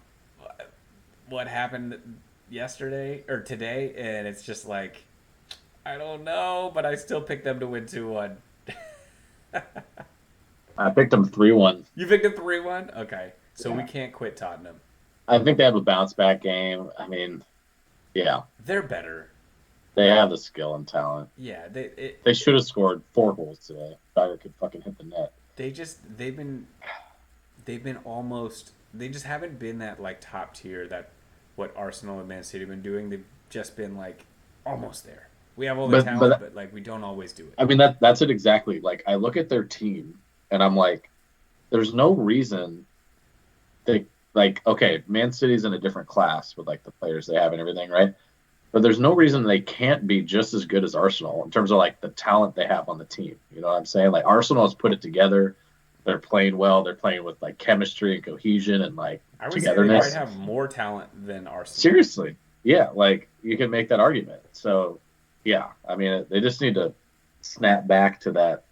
what happened yesterday or today, and it's just like I don't know, but I still picked them to win 2-1. I picked them 3-1. You picked a 3-1. Okay, so we Yeah, can't quit Tottenham. I think they have a bounce back game. I mean, yeah, They're better. they Like have the skill and talent. yeah, They should have scored 4 goals today. Dyer could fucking hit the net. they've been almost they just haven't been that like top tier that what Arsenal and Man City have been doing. They've just been like almost there. We have all the talent, But but like we don't always do it. I mean that's it exactly. Like I look at their team and I'm like, there's no reason they like okay, Man City's in a different class with like the players they have and everything, right? But there's no reason they can't be just as good as Arsenal in terms of like the talent they have on the team. You know what I'm saying? Like Arsenal has put it together. They're playing well. They're playing with like chemistry and cohesion and like I would say they might togetherness. have more talent than Arsenal. Seriously, yeah, like you can make that argument. So yeah, I mean they just need to snap back to that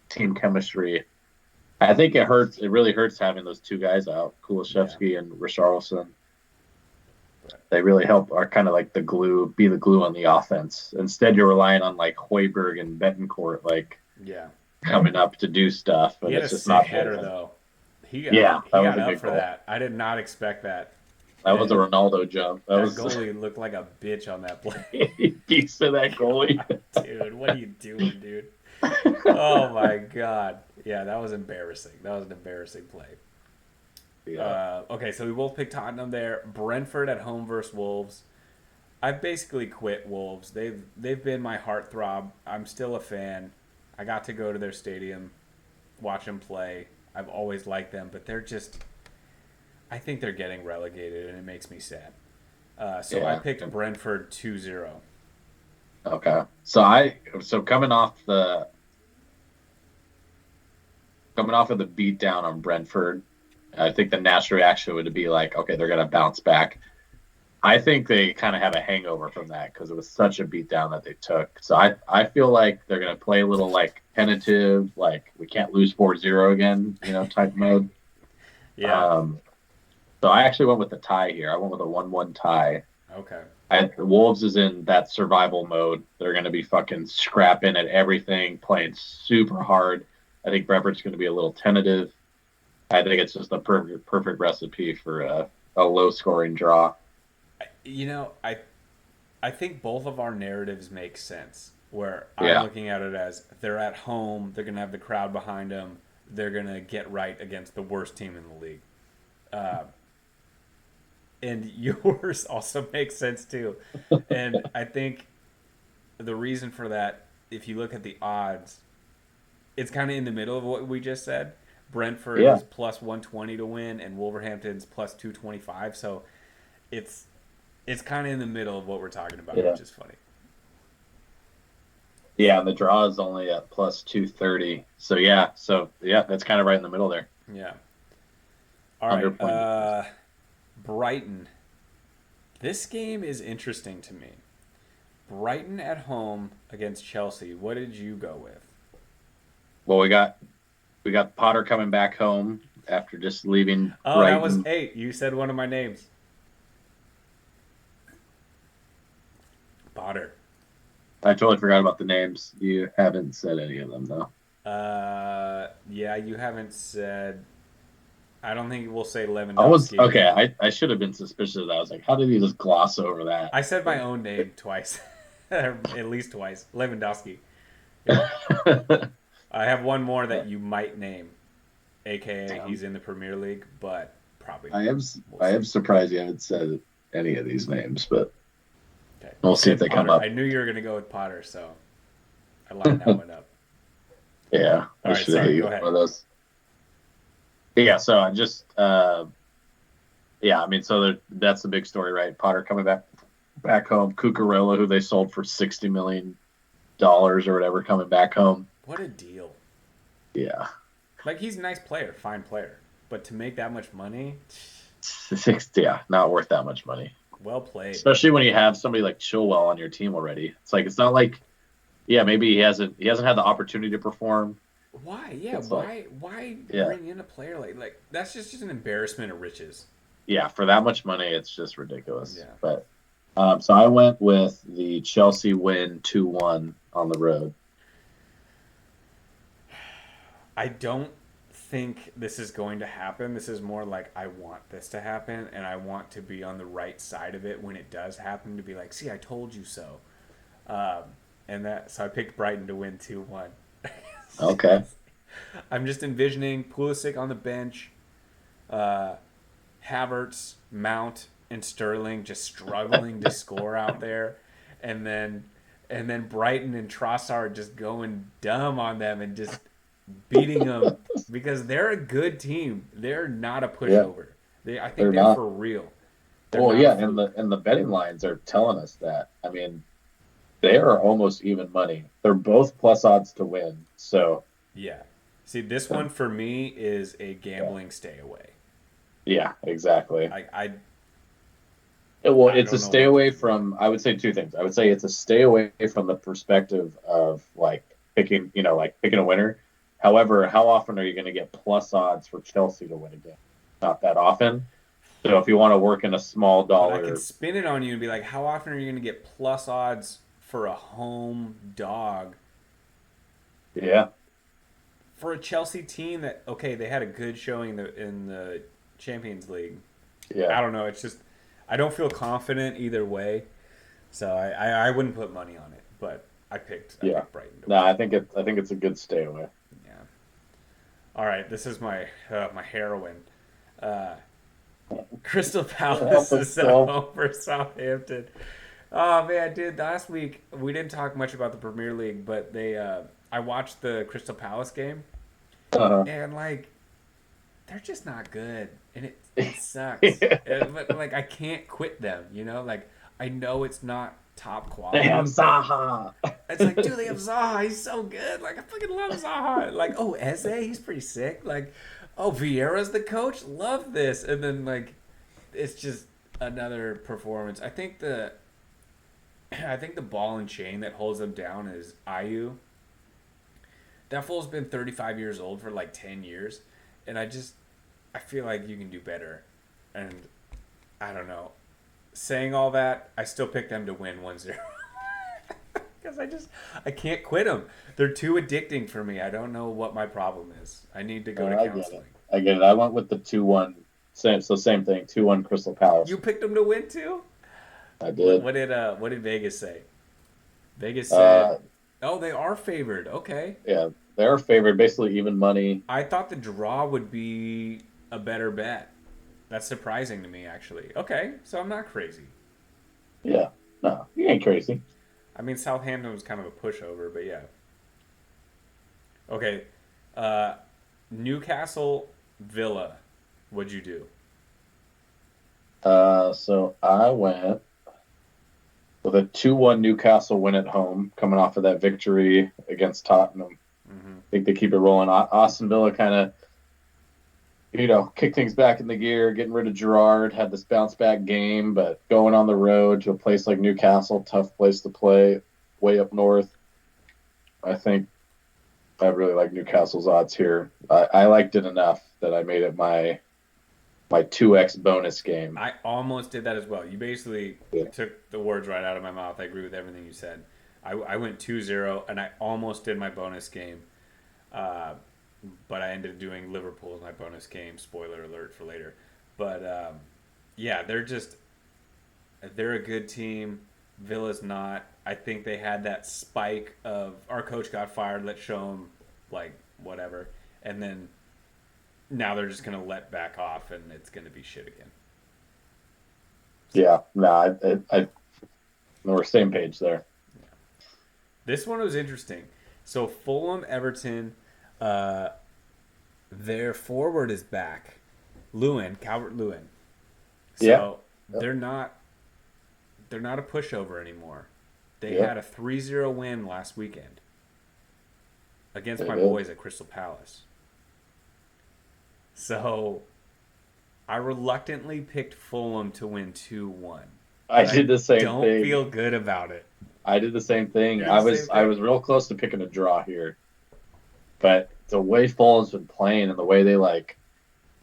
team chemistry. I think it hurts. It really hurts having those two guys out, Yeah. Kulishevsky and Richarlison. But They really help are kind of like the glue, be the glue on the offense. Instead, you're relying on like Hoiberg and Betancourt like yeah. coming up to do stuff, He and had a it's just sick not header there. though. He got Yeah, that he was got a up good for goal. that. I did not expect that. That was a And Ronaldo jump. That that was goalie looked like a bitch on that play. piece of that goalie. Dude, what are you doing, dude? Oh my god. Yeah, that was embarrassing. That was an embarrassing play. Yeah, Okay, so we both picked Tottenham there. Brentford at home versus Wolves. I've basically quit Wolves. They've been my heartthrob. I'm still a fan. I got to go to their stadium, watch them play. I've always liked them, but they're just. I think they're getting relegated, and it makes me sad. So I yeah. picked Brentford 2-0. Okay. So coming off of the beatdown on Brentford, I think the natural reaction would be like, okay, they're gonna bounce back. I think they kind of have a hangover from that because it was such a beatdown that they took. So I feel like they're gonna play a little like tentative, like we can't lose 4-0 again, type mode. Yeah. Um, so I actually went with the tie here. I went with a 1-1 tie. Okay. Wolves is in that survival mode. They're going to be fucking scrapping at everything, playing super hard. I think Brentford's going to be a little tentative. I think it's just a perfect recipe for a low scoring draw. You know, I think both of our narratives make sense. Where I'm Yeah, looking at it as they're at home, they're gonna have the crowd behind them, they're gonna get right against the worst team in the league. Uh, and yours also makes sense too. And I think the reason for that, if you look at the odds, it's kind of in the middle of what we just said. Brentford yeah, is plus 120 to win, and Wolverhampton's plus 225. So it's it's kind of in the middle of what we're talking about, yeah, which is funny. yeah. And the draw is only at plus 230. So yeah, that's kind of right in the middle there. Yeah. All Under right. point difference. Brighton. This game is interesting to me. Brighton at home against Chelsea. What did you go with? Well, we got Potter coming back home after just leaving Oh, that was Brighton. hey. You said one of my names, Potter. I totally forgot about the names. You haven't said any of them though. Yeah. You haven't said. I don't think we'll say I was Lewandowski okay. again. I should have been suspicious of that. I was like, how did he just gloss over I said my that? own name twice, at least twice. Lewandowski. Yeah. I have one more that you might name, aka Damn. he's in the Premier League, but probably I not. am We'll I see. am surprised you haven't said any of these names, but Okay, we'll you see if said they come Potter. up. I knew you were gonna go with Potter, so I lined that one up. Yeah, All I right, should have hit sorry. you Go with one ahead. of those. Yeah, so I just yeah, I mean, that's the big story, right? Potter coming back home. Cucurella, who they sold for $60 million or whatever, coming back home. What a deal! Yeah, Like he's a nice player, fine player, but to make that much money, yeah, not worth that much money, well played. especially when you have somebody like Chilwell on your team already. It's like it's not like yeah, maybe he hasn't had the opportunity to perform. Why? Yeah, It's like why yeah, bring in a player like that's just an embarrassment of riches. yeah, for that much money, it's just ridiculous. Yeah. But so I went with the Chelsea win 2-1 on the road. I don't think this is going to happen. This is more like I want this to happen and I want to be on the right side of it when it does happen to be like, "See, I told you so." Um, and that so I picked Brighton to win 2-1. Okay. I'm just envisioning Pulisic on the bench, uh, Havertz, Mount, and Sterling just struggling to score out there, and then Brighton and Trossard just going dumb on them and just beating them because they're a good team. They're not a Yeah, pushover. I think they're they're not. for real. They're Well, not a yeah, and the fluke. and the betting lines are telling us that. I mean, they are almost even money. They're both plus odds to win. So, Yeah. See, this one um, for me is a yeah, gambling stay away. yeah, exactly. I I Well, I it's a don't know stay what to away do. Yeah. from. I would say two things. I would say it's a stay away from the perspective of like picking, like picking a winner. However, how often are you going to get plus odds for Chelsea to win a game? Not that often. So if you want to work in a small But I could dollar, spin it on you and be like, how often are you going to get plus odds for a home dog yeah, for a Chelsea team that okay, they had a good showing in the Champions League. yeah. I don't know. It's just I don't feel confident either way, so I wouldn't put money on it. But I Yeah. picked Brighton to No, win. I think it's a good stay away. Yeah. All right. This is my heroine. Uh, Crystal Help Palace is at himself. home for Southampton. Oh man, dude! Last week we didn't talk much about the Premier League, but I watched the Crystal Palace game, Uh-huh. and like they're just not good, and it sucks. But like I can't quit them, you know. Like I know it's not top Damn quality, but Zaha. it's like, dude, they have Zaha. He's so good. Like I fucking love Zaha. Like oh, Eze, he's pretty sick. Like oh, Vieira's the coach. Love this, and then like it's just another performance. I think the ball and chain that holds them down is Ayu. That fool's been 35 years old for like 10 years, and I feel like you can do better. And I don't know. Saying all that, I still pick them to win 1-0 because I can't quit them. They're too addicting for me. I don't know what my problem is. I need to go to I get it. counseling. I get it. I went with the 2-1. Same thing. 2-1 Crystal Palace. You picked them to win too? I What, did. what did what did Vegas say? Vegas said, Uh, "Oh, they are favored." Okay. yeah, they're favored, basically even money. I thought the draw would be a better bet. That's surprising to me, actually. Okay, so I'm not crazy. Yeah. No, you ain't crazy. I mean, Southampton was kind of a pushover, but yeah. Okay, uh, Newcastle Villa. What'd you do? So I went with a 2-1 Newcastle win at home, coming off of that victory against Tottenham. Hmm. I think they keep it rolling. Austin Villa kind of, kick things back in the gear, getting rid of Gerrard, had this bounce back game, but going on the road to a place like Newcastle, tough place to play, way up north. I think I really like Newcastle's odds here. I liked it enough that I made it my 2x bonus game. I almost did that as well. You basically Yeah. took the words right out of my mouth. I agree with everything you said. I went 2-0, and I almost did my bonus game. Uh, but I ended up doing Liverpool as my bonus game. Spoiler alert for later. But yeah, they're a good team. Villa's not. I think they had that spike of our coach got fired. Let's show him like whatever, and then now they're just gonna let back off, and it's gonna be shit again. Yeah, no, we're same page there. This one was interesting. So Fulham, Everton, uh, their forward is back, Calvert Lewin. Yeah, So they're not a pushover anymore. They yeah, had a 3-0 win last weekend against they my did. boys at Crystal Palace. So I reluctantly picked Fulham to win 2-1. I But I did the same don't thing. feel good about it. I did the same thing. You did the same I thing? was real close to picking a draw here, but the way Fulham's been playing and the way they like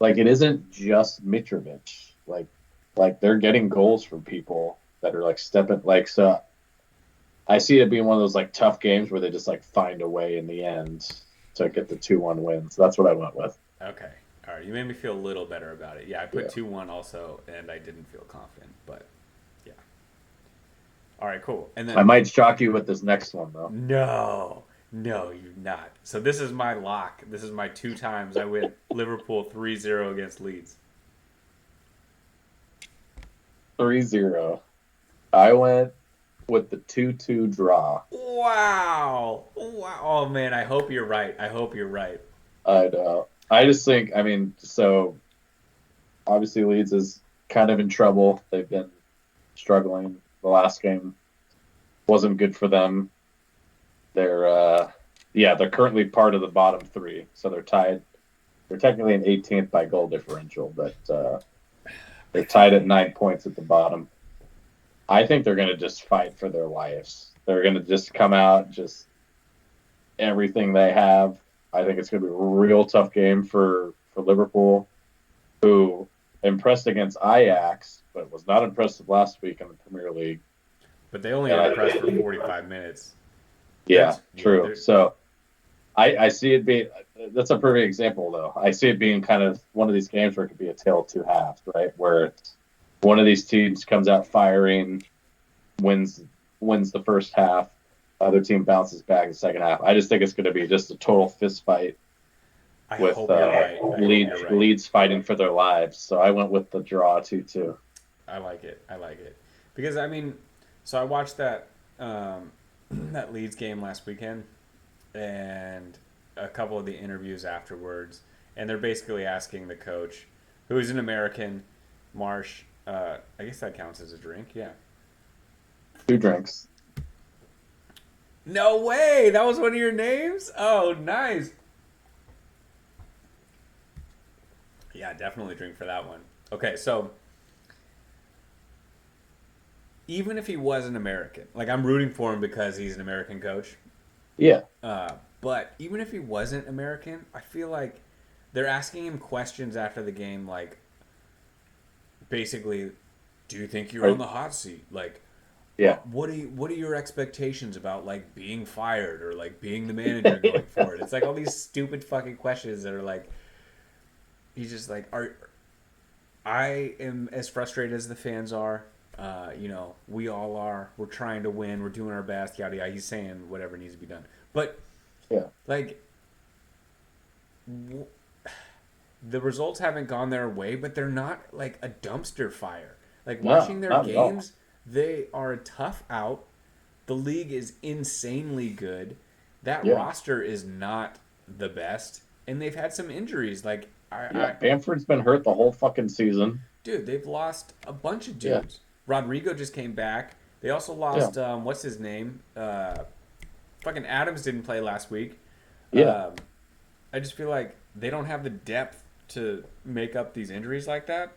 it isn't just Mitrovic. Like they're getting goals from people that are like stepping like so. I see it being one of those like tough games where they just like find a way in the end to get the 2-1 win. So that's what I went with. Okay. All right. You made me feel a little better about it. Yeah, I put Yeah. 2-1 also, and I didn't feel confident. But yeah. All right, cool. And I then, might shock you with this next one though. no, no, you're not. So this is my lock. This is my two times I went Liverpool 3-0 against Leeds. 3-0. I went with the 2-2 draw. Wow. Wow. Oh, man. I hope you're right. I hope you're right. I I just think, I mean, so obviously Leeds is kind of in trouble. They've been struggling. The last game wasn't good for them. They're yeah, they're currently part of the bottom three, so they're tied. They're technically in 18th by goal differential, but they're tied at 9 points at the bottom. I think they're going to just fight for their lives. They're going to just come out, just everything they have. I think it's going to be a real tough game for Liverpool, who impressed against Ajax, but was not impressive last week in the Premier League. But they only And impressed for I, 45 minutes. yeah, Yeah, true. they're, So I see it being that's a perfect example though. I see it being kind of one of these games where it could be a tale of two halves, right? Where one of these teams comes out firing, wins wins the first half, other team bounces back in the second half. I just think it's going to be just a total fist fight I with hope you're right. I hope you're right. Leeds fighting for their lives. So I went with the draw 2-2. I like it. I like it. Because, I mean, so I watched that that Leeds game last weekend and a couple of the interviews afterwards. And they're basically asking the coach, who is an American, Marsh, I guess that counts as a drink, yeah. 2 drinks. No way! That was one of your names? Oh, nice. Yeah, definitely drink for that one. Okay, so even if he was an American, like I'm rooting for him because he's an American coach. Yeah. But even if he wasn't American, I feel like they're asking him questions after the game, like basically, do you think you're on Right. the hot seat? Like, Yeah. what are your expectations about like being fired or like being the manager going forward? It's like all these stupid fucking questions that are like, he's just like, I am as frustrated as the fans are. We all are. We're trying to win. We're doing our best. Yada yada. He's saying whatever needs to be done. But Yeah. like, w- the results haven't gone their way, but they're not like a dumpster fire. Like No, watching their not at all. games, they are a tough out. The league is insanely good. That Yeah. roster is not the best, and they've had some injuries. Like Yeah. Bamford's been hurt the whole fucking season. dude, they've lost a bunch of Yeah. dudes. Rodrigo just came back. They also Yeah. lost what's his name? Fucking Adams didn't play last week. Yeah. Um, I just feel like they don't have the depth to make up these injuries like that.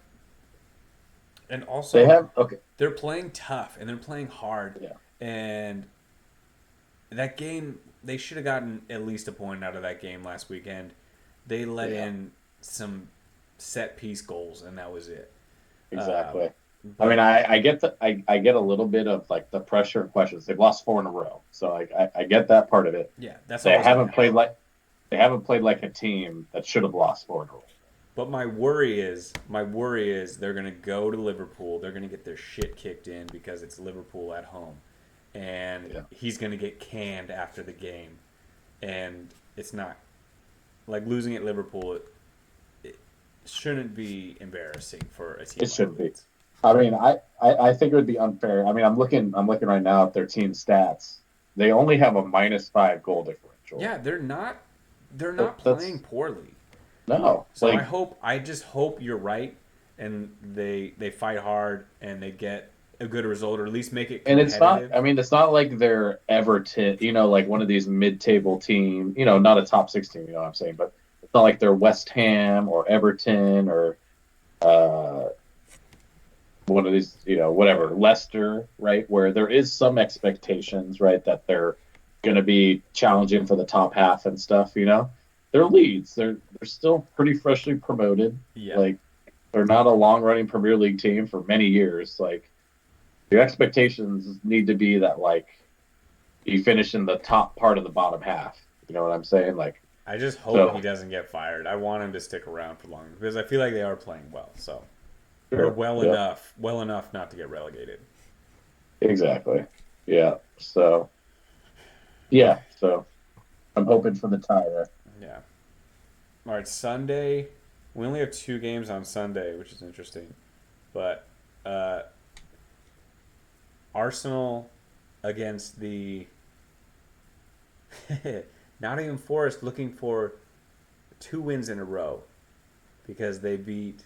And They also, have okay. they're playing tough and they're playing hard. Yeah. And that game, they should have gotten at least a point out of that game last weekend. They let Yeah. in some set piece goals, and that was it. Exactly. I But mean, I get I get a little bit of like the pressure and questions. They've lost 4 in a row, so I get that part of it. yeah, that's They always going to haven't happen. played like They haven't played like a team that should have lost 4-0. But my worry is they're gonna go to Liverpool. They're gonna get their shit kicked in because it's Liverpool at home, and Yeah. he's gonna get canned after the game, and it's not like losing at Liverpool. It shouldn't be embarrassing for a team It like should be. Leeds. I mean, I think it would be unfair. I mean, I'm looking right now at their team stats. They only have a -5 goal differential. Yeah, they're not playing That's poorly. no So like, I just hope you're right, and they fight hard and they get a good result, or at least make it and it's not. competitive. I mean, it's not like they're Everton, like one of these mid-table team. Not a top 16. You know what I'm saying? But it's not like they're West Ham or Everton or uh, one of these, whatever, Leicester, right? Where there is some expectations, right, that they're going to be challenging for the top half and stuff. They're Leeds. They're still pretty freshly promoted. Yeah, Like they're not a long running Premier League team for many years. Like your expectations need to be that like you finish in the top part of the bottom half. You know what I'm saying? Like I just hope he so. doesn't get fired. I want him to stick around for longer because I feel like they are playing well. So or Sure. Yeah. well enough not to get relegated. Exactly. Yeah. So yeah. So I'm hoping for the tie there. Yeah. All right, Sunday. We only have two games on Sunday, which is interesting. But uh, Arsenal against the Nottingham Forest looking for two wins in a row because they beat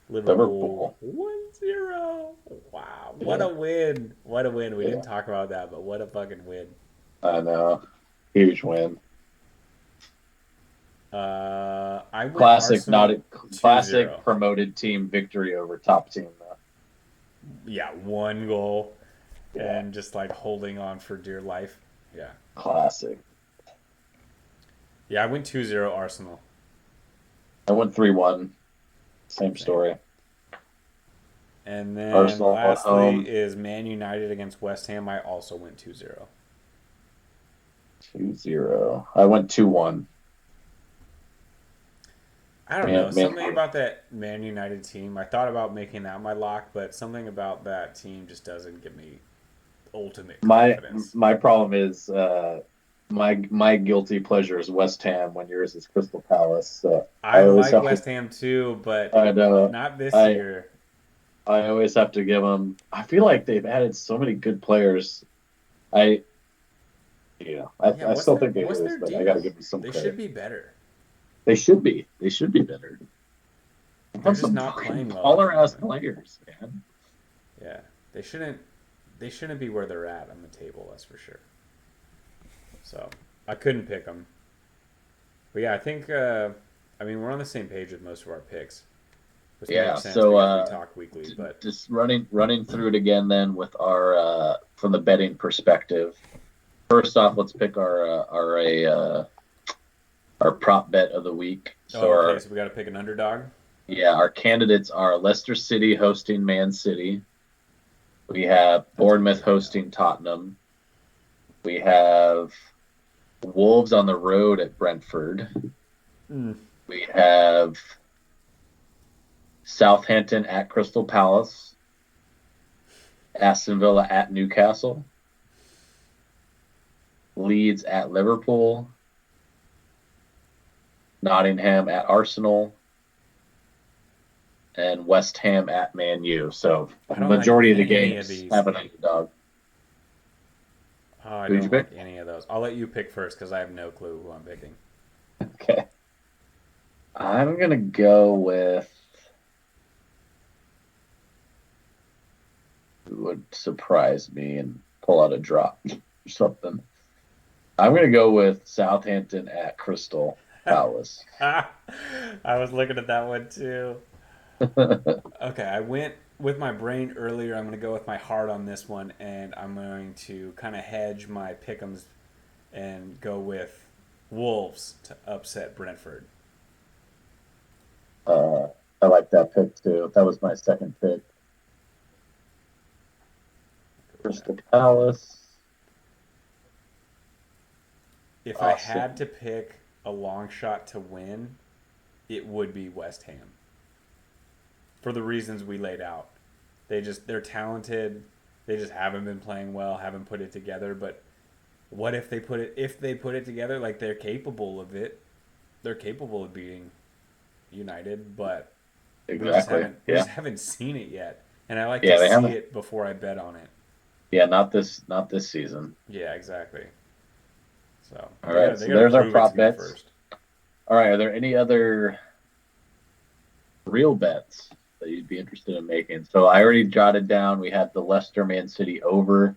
Liverpool Liverpool. 1-0. Wow. What Yeah. a win. What a win. We didn't Yeah. talk about that, but what a fucking win. I know. Huge win. I went Classic, not Arsenal a 2-0. classic promoted team victory over top team though. Yeah, one goal Yeah. and just like holding on for dear life. Yeah. Classic. Yeah, I went 2-0 Arsenal. I went 3-1. Same Same. story. And then Arsenal at lastly home, is Man United against West Ham. I also went 2-0. 2-0. I went 2-1. I don't know. Man, Something about that Man United team. I thought about making that my lock, but something about that team just doesn't give me ultimate my confidence. my problem is my guilty pleasure is West Ham when yours is Crystal Palace. So I I always like have to. West Ham too, but I know. not this I year. I always have to give them. I feel like they've added so many good players. I Yeah, I still think they what's lose, their but I got to deal? give them some They should credit. be better. They should be. They should be better. They They're have just some not fucking playing well at the baller ass moment. players, man. Yeah, they shouldn't. They shouldn't be where they're at on the table. That's for sure. So I couldn't pick them. But yeah, I think. I mean, we're on the same page with most of our picks, which Yeah. makes sense So because we talk weekly. But just running through it again then with our from the betting perspective. First off, let's pick our prop bet of the week. So oh, okay. So we got to pick an underdog. our candidates are Leicester City hosting Man City. We have That's Bournemouth easy, I know. hosting Tottenham. We have Wolves on the road at Brentford. Mm. We have Southampton at Crystal Palace. Aston Villa at Newcastle. Leeds at Liverpool. Nottingham at Arsenal. And West Ham at Man U. So I the don't like majority of the any of games these. have an underdog. Oh, I Who'd you don't like pick? any of those. I'll let you pick first because I have no clue who I'm picking. Okay. I'm gonna go with who would surprise me and pull out a drop or something. I'm gonna go with Southampton at Crystal Palace. I was looking at that one too. Okay, I went with my brain earlier. I'm going to go with my heart on this one, and I'm going to kind of hedge my pick'ems and go with Wolves to upset Brentford. uh, I like that pick too. That was my second pick. Go with that. Crystal Palace. If I Awesome. had to pick a long shot to win, it would be West Ham for the reasons we laid out. They're talented. They just haven't been playing well, haven't put it together. But what if they put it together? Like they're capable of it. They're capable of beating United, but Exactly. we Yeah. just haven't seen it yet. And I like to Yeah, they see haven't. it before I bet on it. Yeah, not this season. Yeah, exactly. So All right, they so gotta there's our prove it to prop me bets. first. All right, are there any other real bets that you'd be interested in making? So I already jotted down. We had the Leicester Man City over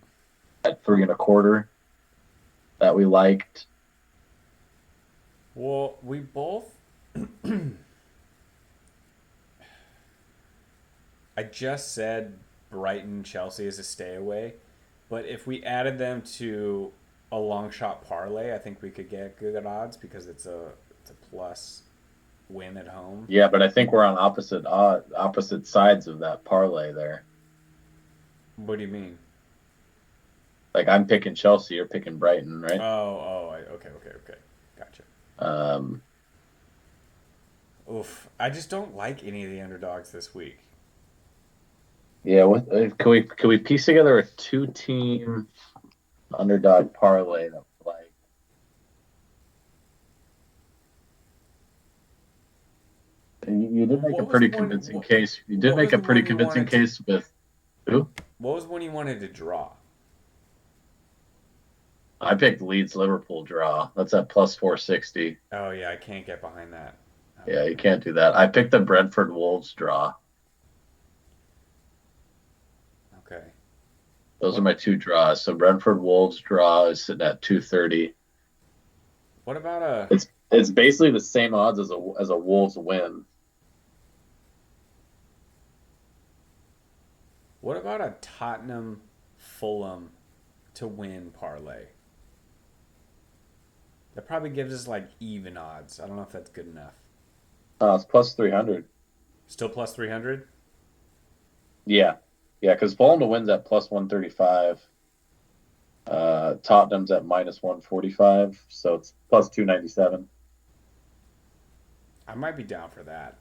at 3.25 that we liked. Well, we both. I just said Brighton Chelsea is a stay away, but if we added them to a long shot parlay, I think we could get good odds because it's a plus win at home. Yeah, but I think we're on opposite sides of that parlay there. What do you mean? Like I'm picking Chelsea, you're picking Brighton, right? Okay. Gotcha. Um, Oof. I just don't like any of the underdogs this week. yeah, can we piece together a two-team underdog parlay that we like? And you did make a What was pretty one? convincing case. You did What make was a the pretty one you convincing wanted to? case with who? What was one you wanted to draw? I picked Leeds Liverpool draw. That's at plus 460. Oh yeah, I can't get behind that. Yeah, you can't do that. I picked the Brentford Wolves draw. Okay. Those are What my two draws. So Brentford Wolves draw is sitting at 230. what about a It's basically the same odds as a Wolves win. what about a Tottenham Fulham to win parlay? That probably gives us like even odds. I don't know if that's good enough. It's plus 300. Still plus 300? Yeah. Yeah, because Fulham to win's at plus 135. Tottenham's at minus 145. So it's plus 297. I might be down for that.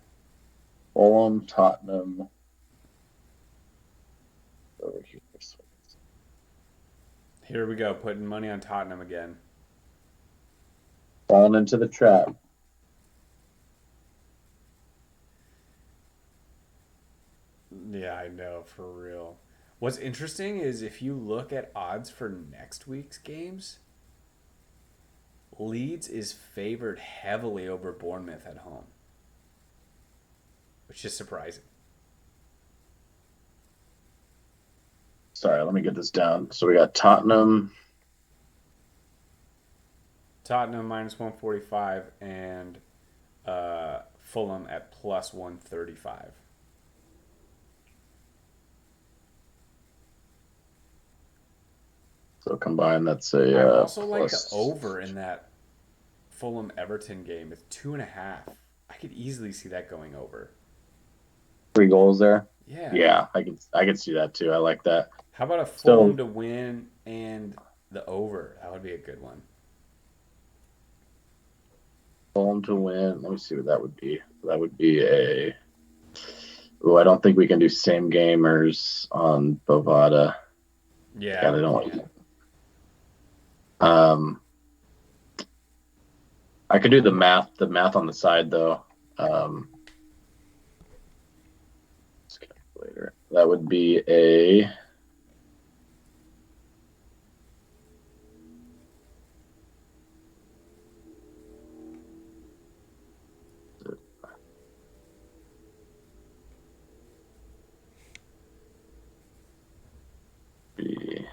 Fulham, Tottenham. Over here. Here we go, putting money on Tottenham again. Falling into the trap. Yeah, I know, for real. What's interesting is if you look at odds for next week's games, Leeds is favored heavily over Bournemouth at home, which is surprising. Sorry, let me get this down. So we got Tottenham. Tottenham minus 145 and Fulham at plus 135. So combined, that's I a also like the plus over in that Fulham Everton game. It's 2.5. I could easily see that going over. 3 goals there. Yeah. Yeah, I can see that too. I like that. How about a So Fulham to win and the over? That would be a good one. Fulham to win. Let me see what that would be. That would be a. Oh, I don't think we can do same gamers on Bovada. Yeah, God, I we don't like can. it. Um, I could do the math. The math on the side though. Calculator. That would be a. Be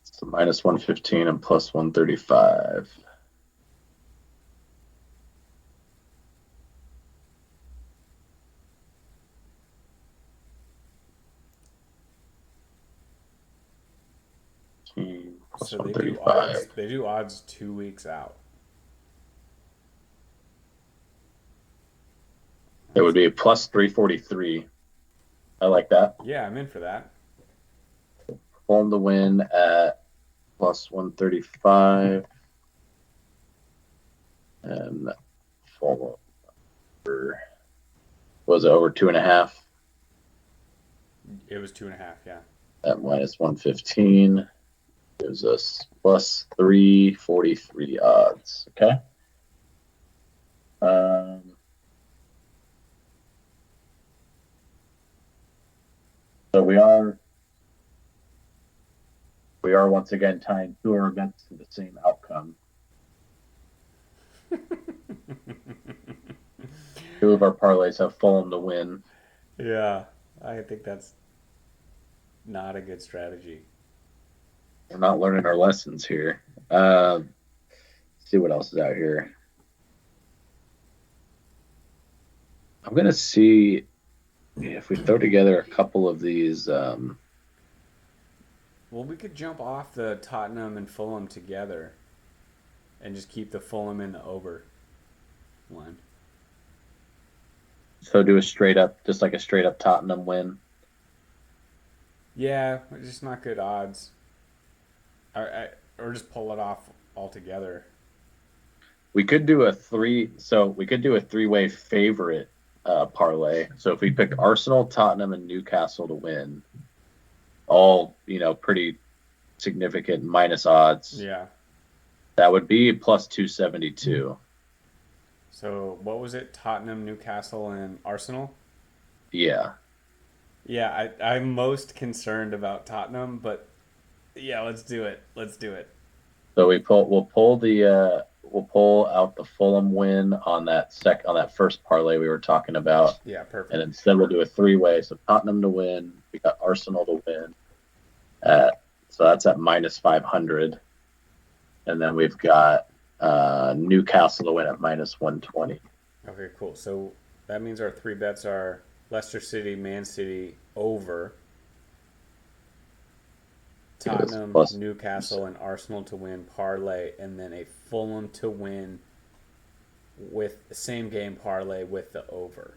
so minus 115 and plus 135. Plus So they do 135. odds. They do odds 2 weeks out. It would be plus 343. I like that. Yeah, I'm in for that. Fulham to win at plus 135. And Fulham was it over 2.5 It was 2.5. Yeah. at minus 115. Gives us plus 343 odds. Okay. So we are once again tying two of our bets to the same outcome. Two of our parlays have Fulham to win. Yeah, I think that's not a good strategy. We're not learning our lessons here. See what else is out here. I'm gonna see if we throw together a couple of these. Well, we could jump off the Tottenham and Fulham together and just keep the Fulham in the over one. So do a straight up, just like a straight up Tottenham win. Yeah, just not good odds. Or just pull it off altogether. We could do a three-way favorite parlay. So if we pick Arsenal, Tottenham, and Newcastle to win, all pretty significant minus odds. Yeah. That would be plus 272. So what was it? Tottenham, Newcastle, and Arsenal? Yeah. Yeah, I'm most concerned about Tottenham, but yeah, let's do it. Let's do it. So we'll pull out the Fulham win on that first parlay we were talking about. Yeah, perfect. And instead we'll do a three-way. So Tottenham to win, we got Arsenal to win. So that's at minus 500. And then we've got Newcastle to win at minus 120. Okay, cool. So that means our three bets are Leicester City, Man City over, Tottenham, Newcastle, and Arsenal to win parlay, and then a Fulham to win with the same game parlay with the over.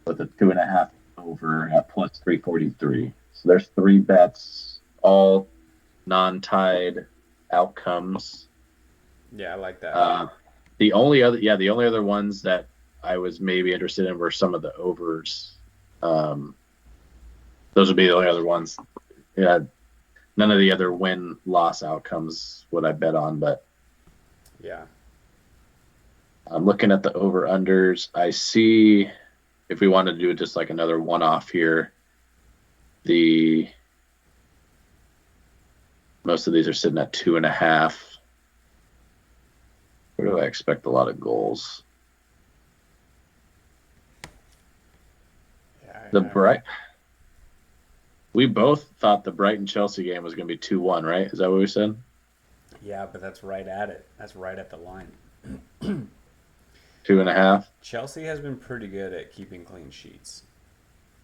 With a 2.5 over at plus 343. So there's three bets, all non-tied outcomes. Yeah, I like that. The only other ones that I was maybe interested in were some of the overs. Those would be the only other ones. Yeah, none of the other win-loss outcomes would I bet on, but yeah. I'm looking at the over-unders. I see if we wanted to do just like another one-off here, most of these are sitting at 2.5. Where do I expect a lot of goals? Yeah, We both thought the Brighton-Chelsea game was going to be 2-1, right? Is that what we said? Yeah, but that's right at it. That's right at the line. 2.5. Chelsea has been pretty good at keeping clean sheets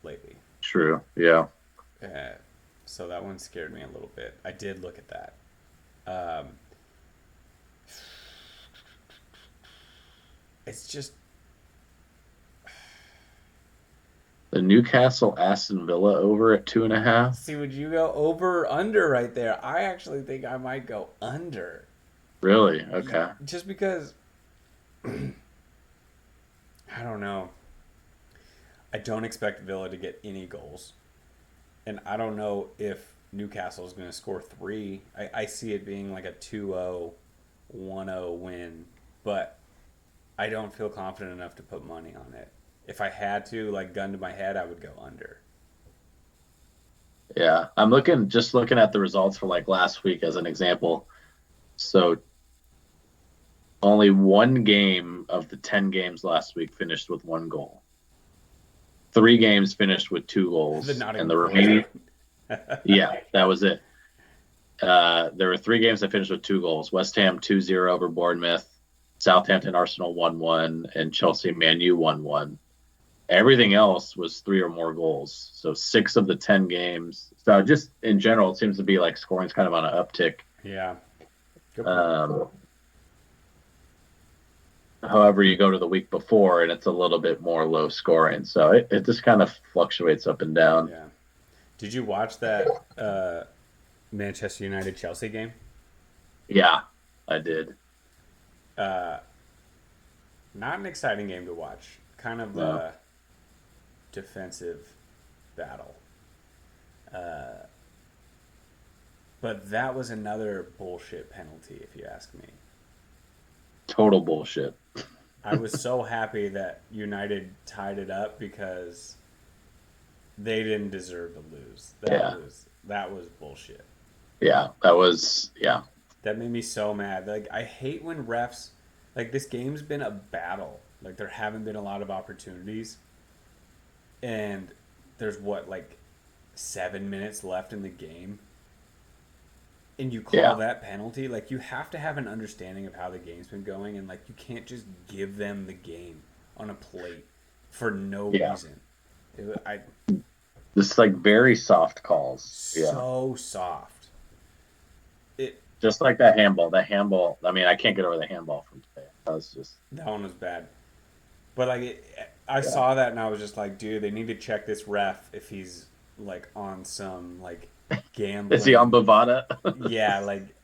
lately. True. Yeah. So that one scared me a little bit. I did look at that. It's just The Newcastle Aston Villa over at 2.5. see, would you go over or under right there? I actually think I might go under. Really? Okay. Just because I don't know. I don't expect Villa to get any goals. And I don't know if Newcastle is going to score 3. I see it being like a 2-0, 1-0 win. But I don't feel confident enough to put money on it. If I had to, like gun to my head, I would go under. Yeah. I'm looking at the results for like last week as an example. So only one game of the 10 games last week finished with 1 goal. 3 games finished with 2 goals. And the remaining, yeah, that was it. There were 3 games that finished with 2 goals. West Ham 2-0 over Bournemouth, Southampton Arsenal 1-1, and Chelsea Man U 1-1. Everything else was 3 or more goals. So 6 of the 10 games. So just in general, it seems to be like scoring's kind of on an uptick. Yeah. However, you go to the week before and it's a little bit more low scoring. So it just kind of fluctuates up and down. Yeah. Did you watch that Manchester United Chelsea game? Yeah, I did. Uh, Not an exciting game to watch. Kind of No, a defensive battle. But that was another bullshit penalty, if you ask me. total bullshit. I was so happy that United tied it up because they didn't deserve to lose. Yeah, That was bullshit. yeah, that was yeah, That made me so mad. Like I hate when refs like this game's been a battle. Like there haven't been a lot of opportunities and there's what like 7 minutes left in the game and you call yeah, that penalty, like you have to have an understanding of how the game's been going and like you can't just give them the game on a plate for no yeah. reason. I Just like very soft calls. Yeah, so soft. It just like that handball. That handball. I mean, I can't get over the handball from today. That was just That one was bad. But like I yeah. saw that and I was just like, dude, they need to check this ref if he's like on some like Is he on gambling. Bovada? Yeah, like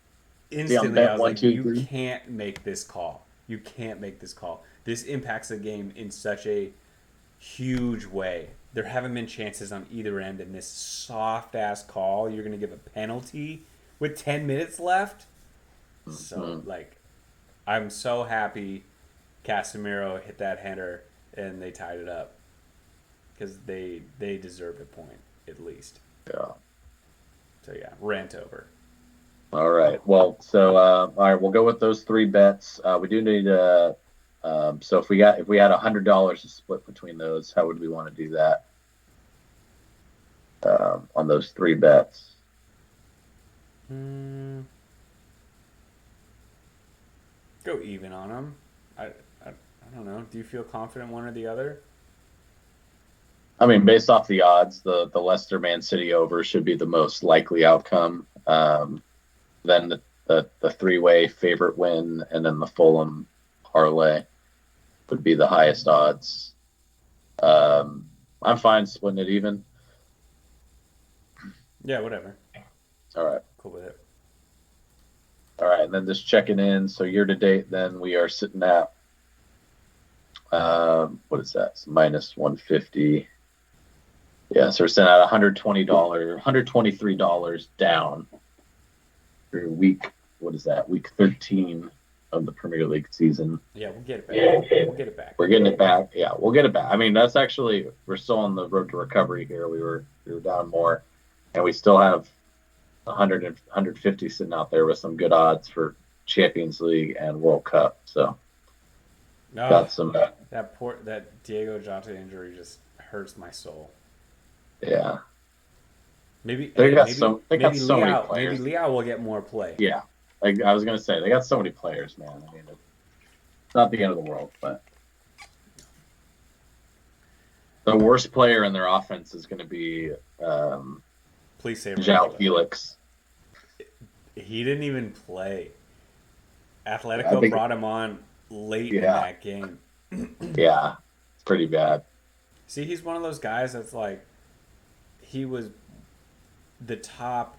Is he on instantly I bet was one like, two you three? can't make this call. You can't make this call. This impacts the game in such a huge way. There haven't been chances on either end, and this soft ass call, you're gonna give a penalty with 10 minutes left. So Mm-hmm. like, I'm so happy Casemiro hit that header and they tied it up because they deserve a point at least. Yeah. So yeah, rant over. All right. Well, so all right, we'll go with those three bets. We do need so if we had $100 to split between those, how would we want to do that on those three bets? Mm, Go even on them. I don't know. Do you feel confident one or the other? I mean, based off the odds, the Leicester Man City over should be the most likely outcome. Then the three-way favorite win, and then the Fulham parlay would be the highest odds. I'm fine splitting it even. Yeah, whatever. All right. Cool with it. All right. And then just checking in. So year to date, then we are sitting at, what is that? It's minus 150. Yeah. So we're sitting at $120, $123 down for week. What is that? Week 13 of the Premier League season. Yeah, we'll get it back. We'll get it back. We're getting it back. Yeah, we'll get it back. I mean, that's actually we're still on the road to recovery here. We were down more, and we still have 100 and 150 sitting out there with some good odds for Champions League and World Cup. So Oh, got some. that Diego Jota injury just hurts my soul. Yeah, Maybe they hey, got so they got maybe so many Maybe players. Leao will get more play. Yeah, like I was gonna say, they got so many players, man. I mean, it's not the end of the world, but the worst player in their offense is going to be Please say João Ronaldo. Felix. He didn't even play. I Atletico think, brought him on late in yeah, that game. yeah, it's pretty bad. See, he's one of those guys that's like he was the top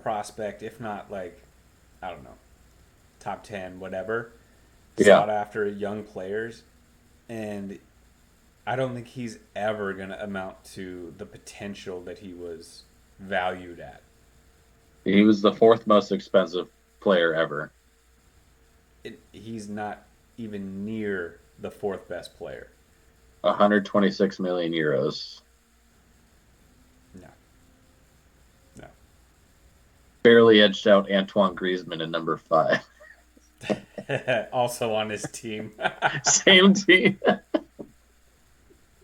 prospect, if not like I don't know, top 10, whatever, Yeah, sought after young players, and I don't think he's ever gonna amount to the potential that he was valued at. he was the fourth most expensive player ever. He's not even near the fourth best player. 126 million euros. No, no. Barely edged out Antoine Griezmann in number five. Also on his team. Same team.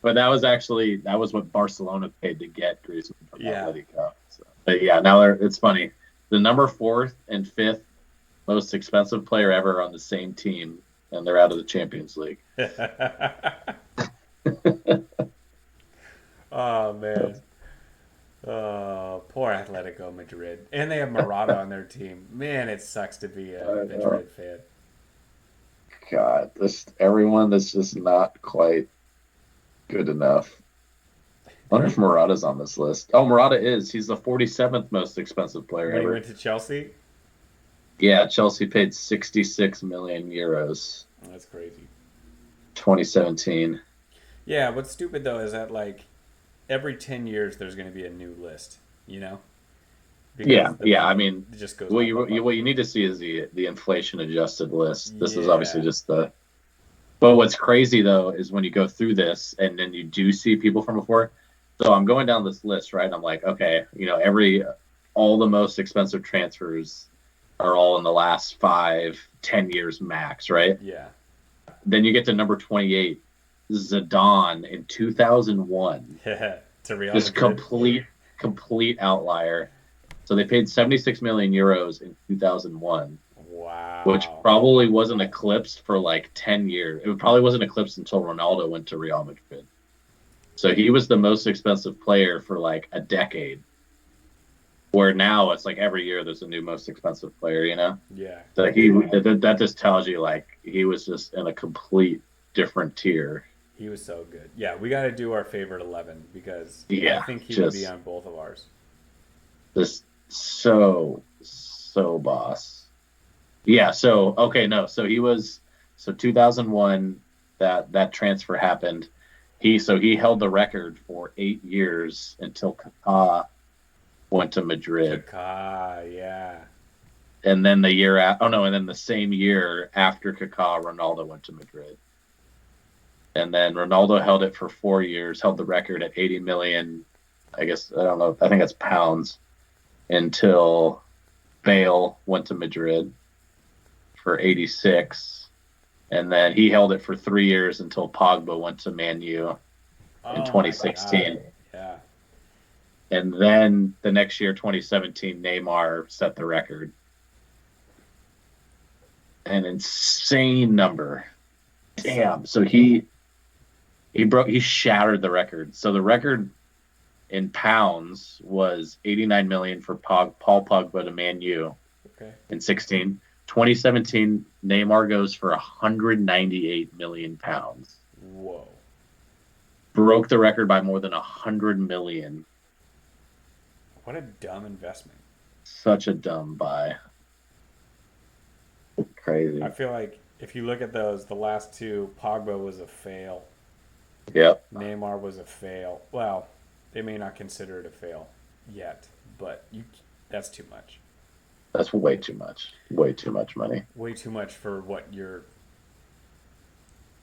But that was what Barcelona paid to get Griezmann from Yeah. Atletico. So, but yeah, now it's funny. The number fourth and fifth most expensive player ever on the same team, and they're out of the Champions League. Oh man. Oh, poor Atletico Madrid. And they have Morata on their team. Man, it sucks to be a Madrid fan. God, this everyone that's just not quite good enough. I wonder if Murata's on this list. Oh, Murata is. He's the 47th most expensive player When he ever. went to Chelsea? Yeah, Chelsea paid 66 million euros, That's crazy. 2017. Yeah, what's stupid though is that like every 10 years there's going to be a new list, you know? Because Yeah, the yeah. I money mean, just goes what up, you, up, up. what you need to see is the inflation adjusted list. This is obviously Yeah. just the. But what's crazy though is when you go through this and then you do see people from before. So I'm going down this list, right? I'm like, okay, all the most expensive transfers are all in the last 5, 10 years max, right? Yeah. Then you get to number 28, Zidane in 2001. To Real Just Madrid. complete outlier. So they paid 76 million euros in 2001, which Wow. probably wasn't eclipsed for like 10 years. It probably wasn't eclipsed until Ronaldo went to Real Madrid. So he was the most expensive player for like a decade, where now it's like every year there's a new most expensive player, you know? Yeah. So that just tells you like he was just in a complete different tier. He was so good. Yeah, we got to do our favorite 11 because I Yeah, think he would be just on both of ours. just so boss. Yeah, so okay, no. So 2001 that transfer happened. He held the record for 8 years until Kaká went to Madrid. Kaká, yeah. And then the year oh no, and then the same year after Kaká, Ronaldo went to Madrid. And then Ronaldo held it for 4 years, held the record at 80 million, I guess I don't know, I think that's pounds until Bale went to Madrid for 86. And then he held it for 3 years until Pogba went to Man U in Oh my God. 2016. Yeah. And then the next year, 2017, Neymar set the record. An insane number. Damn. So he shattered the record. So the record in pounds was 89 million for Paul Pogba to Man U Okay. in 16. 2017, Neymar goes for 198 million pounds. Whoa. Broke the record by more than 100 million. What a dumb investment. Such a dumb buy. I Crazy. feel like if you look at those, the last two, Pogba was a fail. Yep. Neymar was a fail. Well, they may not consider it a fail yet, but that's too much. That's way too much. Way too much money. Way too much for what your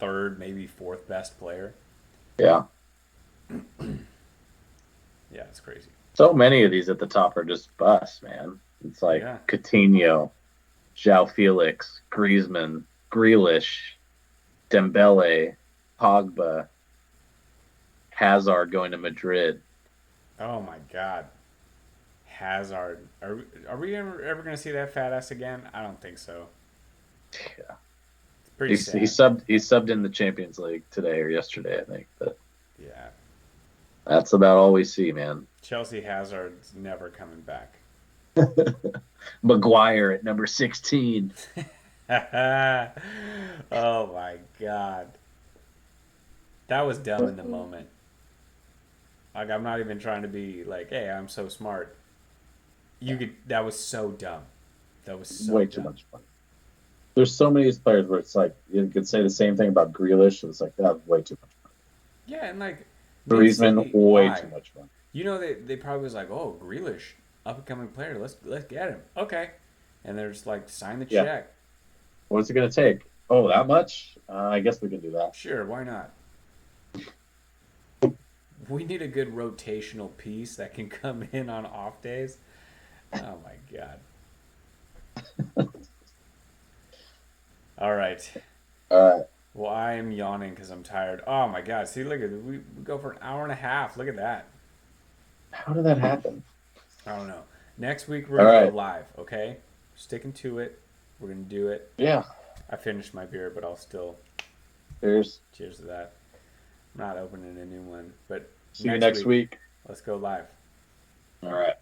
third, maybe fourth best player. Yeah. Yeah, it's crazy. So many of these at the top are just bust, man. It's like Yeah. Coutinho, João Felix, Griezmann, Grealish, Dembele, Pogba, Hazard going to Madrid. Oh my God. Hazard. Are we ever going to see that fat ass again? I don't think so. Yeah. It's pretty sad. He subbed in the Champions League today or yesterday, I think. But Yeah. that's about all we see, man. Chelsea Hazard's never coming back. Maguire at number 16. Oh my God. That was dumb in the moment. Like, I'm not even trying to be like, hey, I'm so smart. That was so dumb. That was so Way too dumb. much fun. There's so many of these players where it's like you could say the same thing about Grealish. It's like that was way too much. Yeah, and like Man Griezmann, City, way why? too much fun. They probably was like, oh, Grealish, up and coming player. Let's get him. Okay, and they're just like, sign the Yeah. check. What's it going to take? Oh, that much? I guess we can do that. Sure, why not? We need a good rotational piece that can come in on off days. Oh my God. All right. Uh, Well, I am yawning because I'm tired. Oh my God. See, look at we go for an hour and a half. Look at that. how did that happen? I don't know. Next week we're All gonna right. go live. Okay, sticking to it. We're gonna do it. Yeah. I finished my beer, but I'll still Cheers. cheers to that. I'm not opening a new one, but See you next week. let's go live. All right.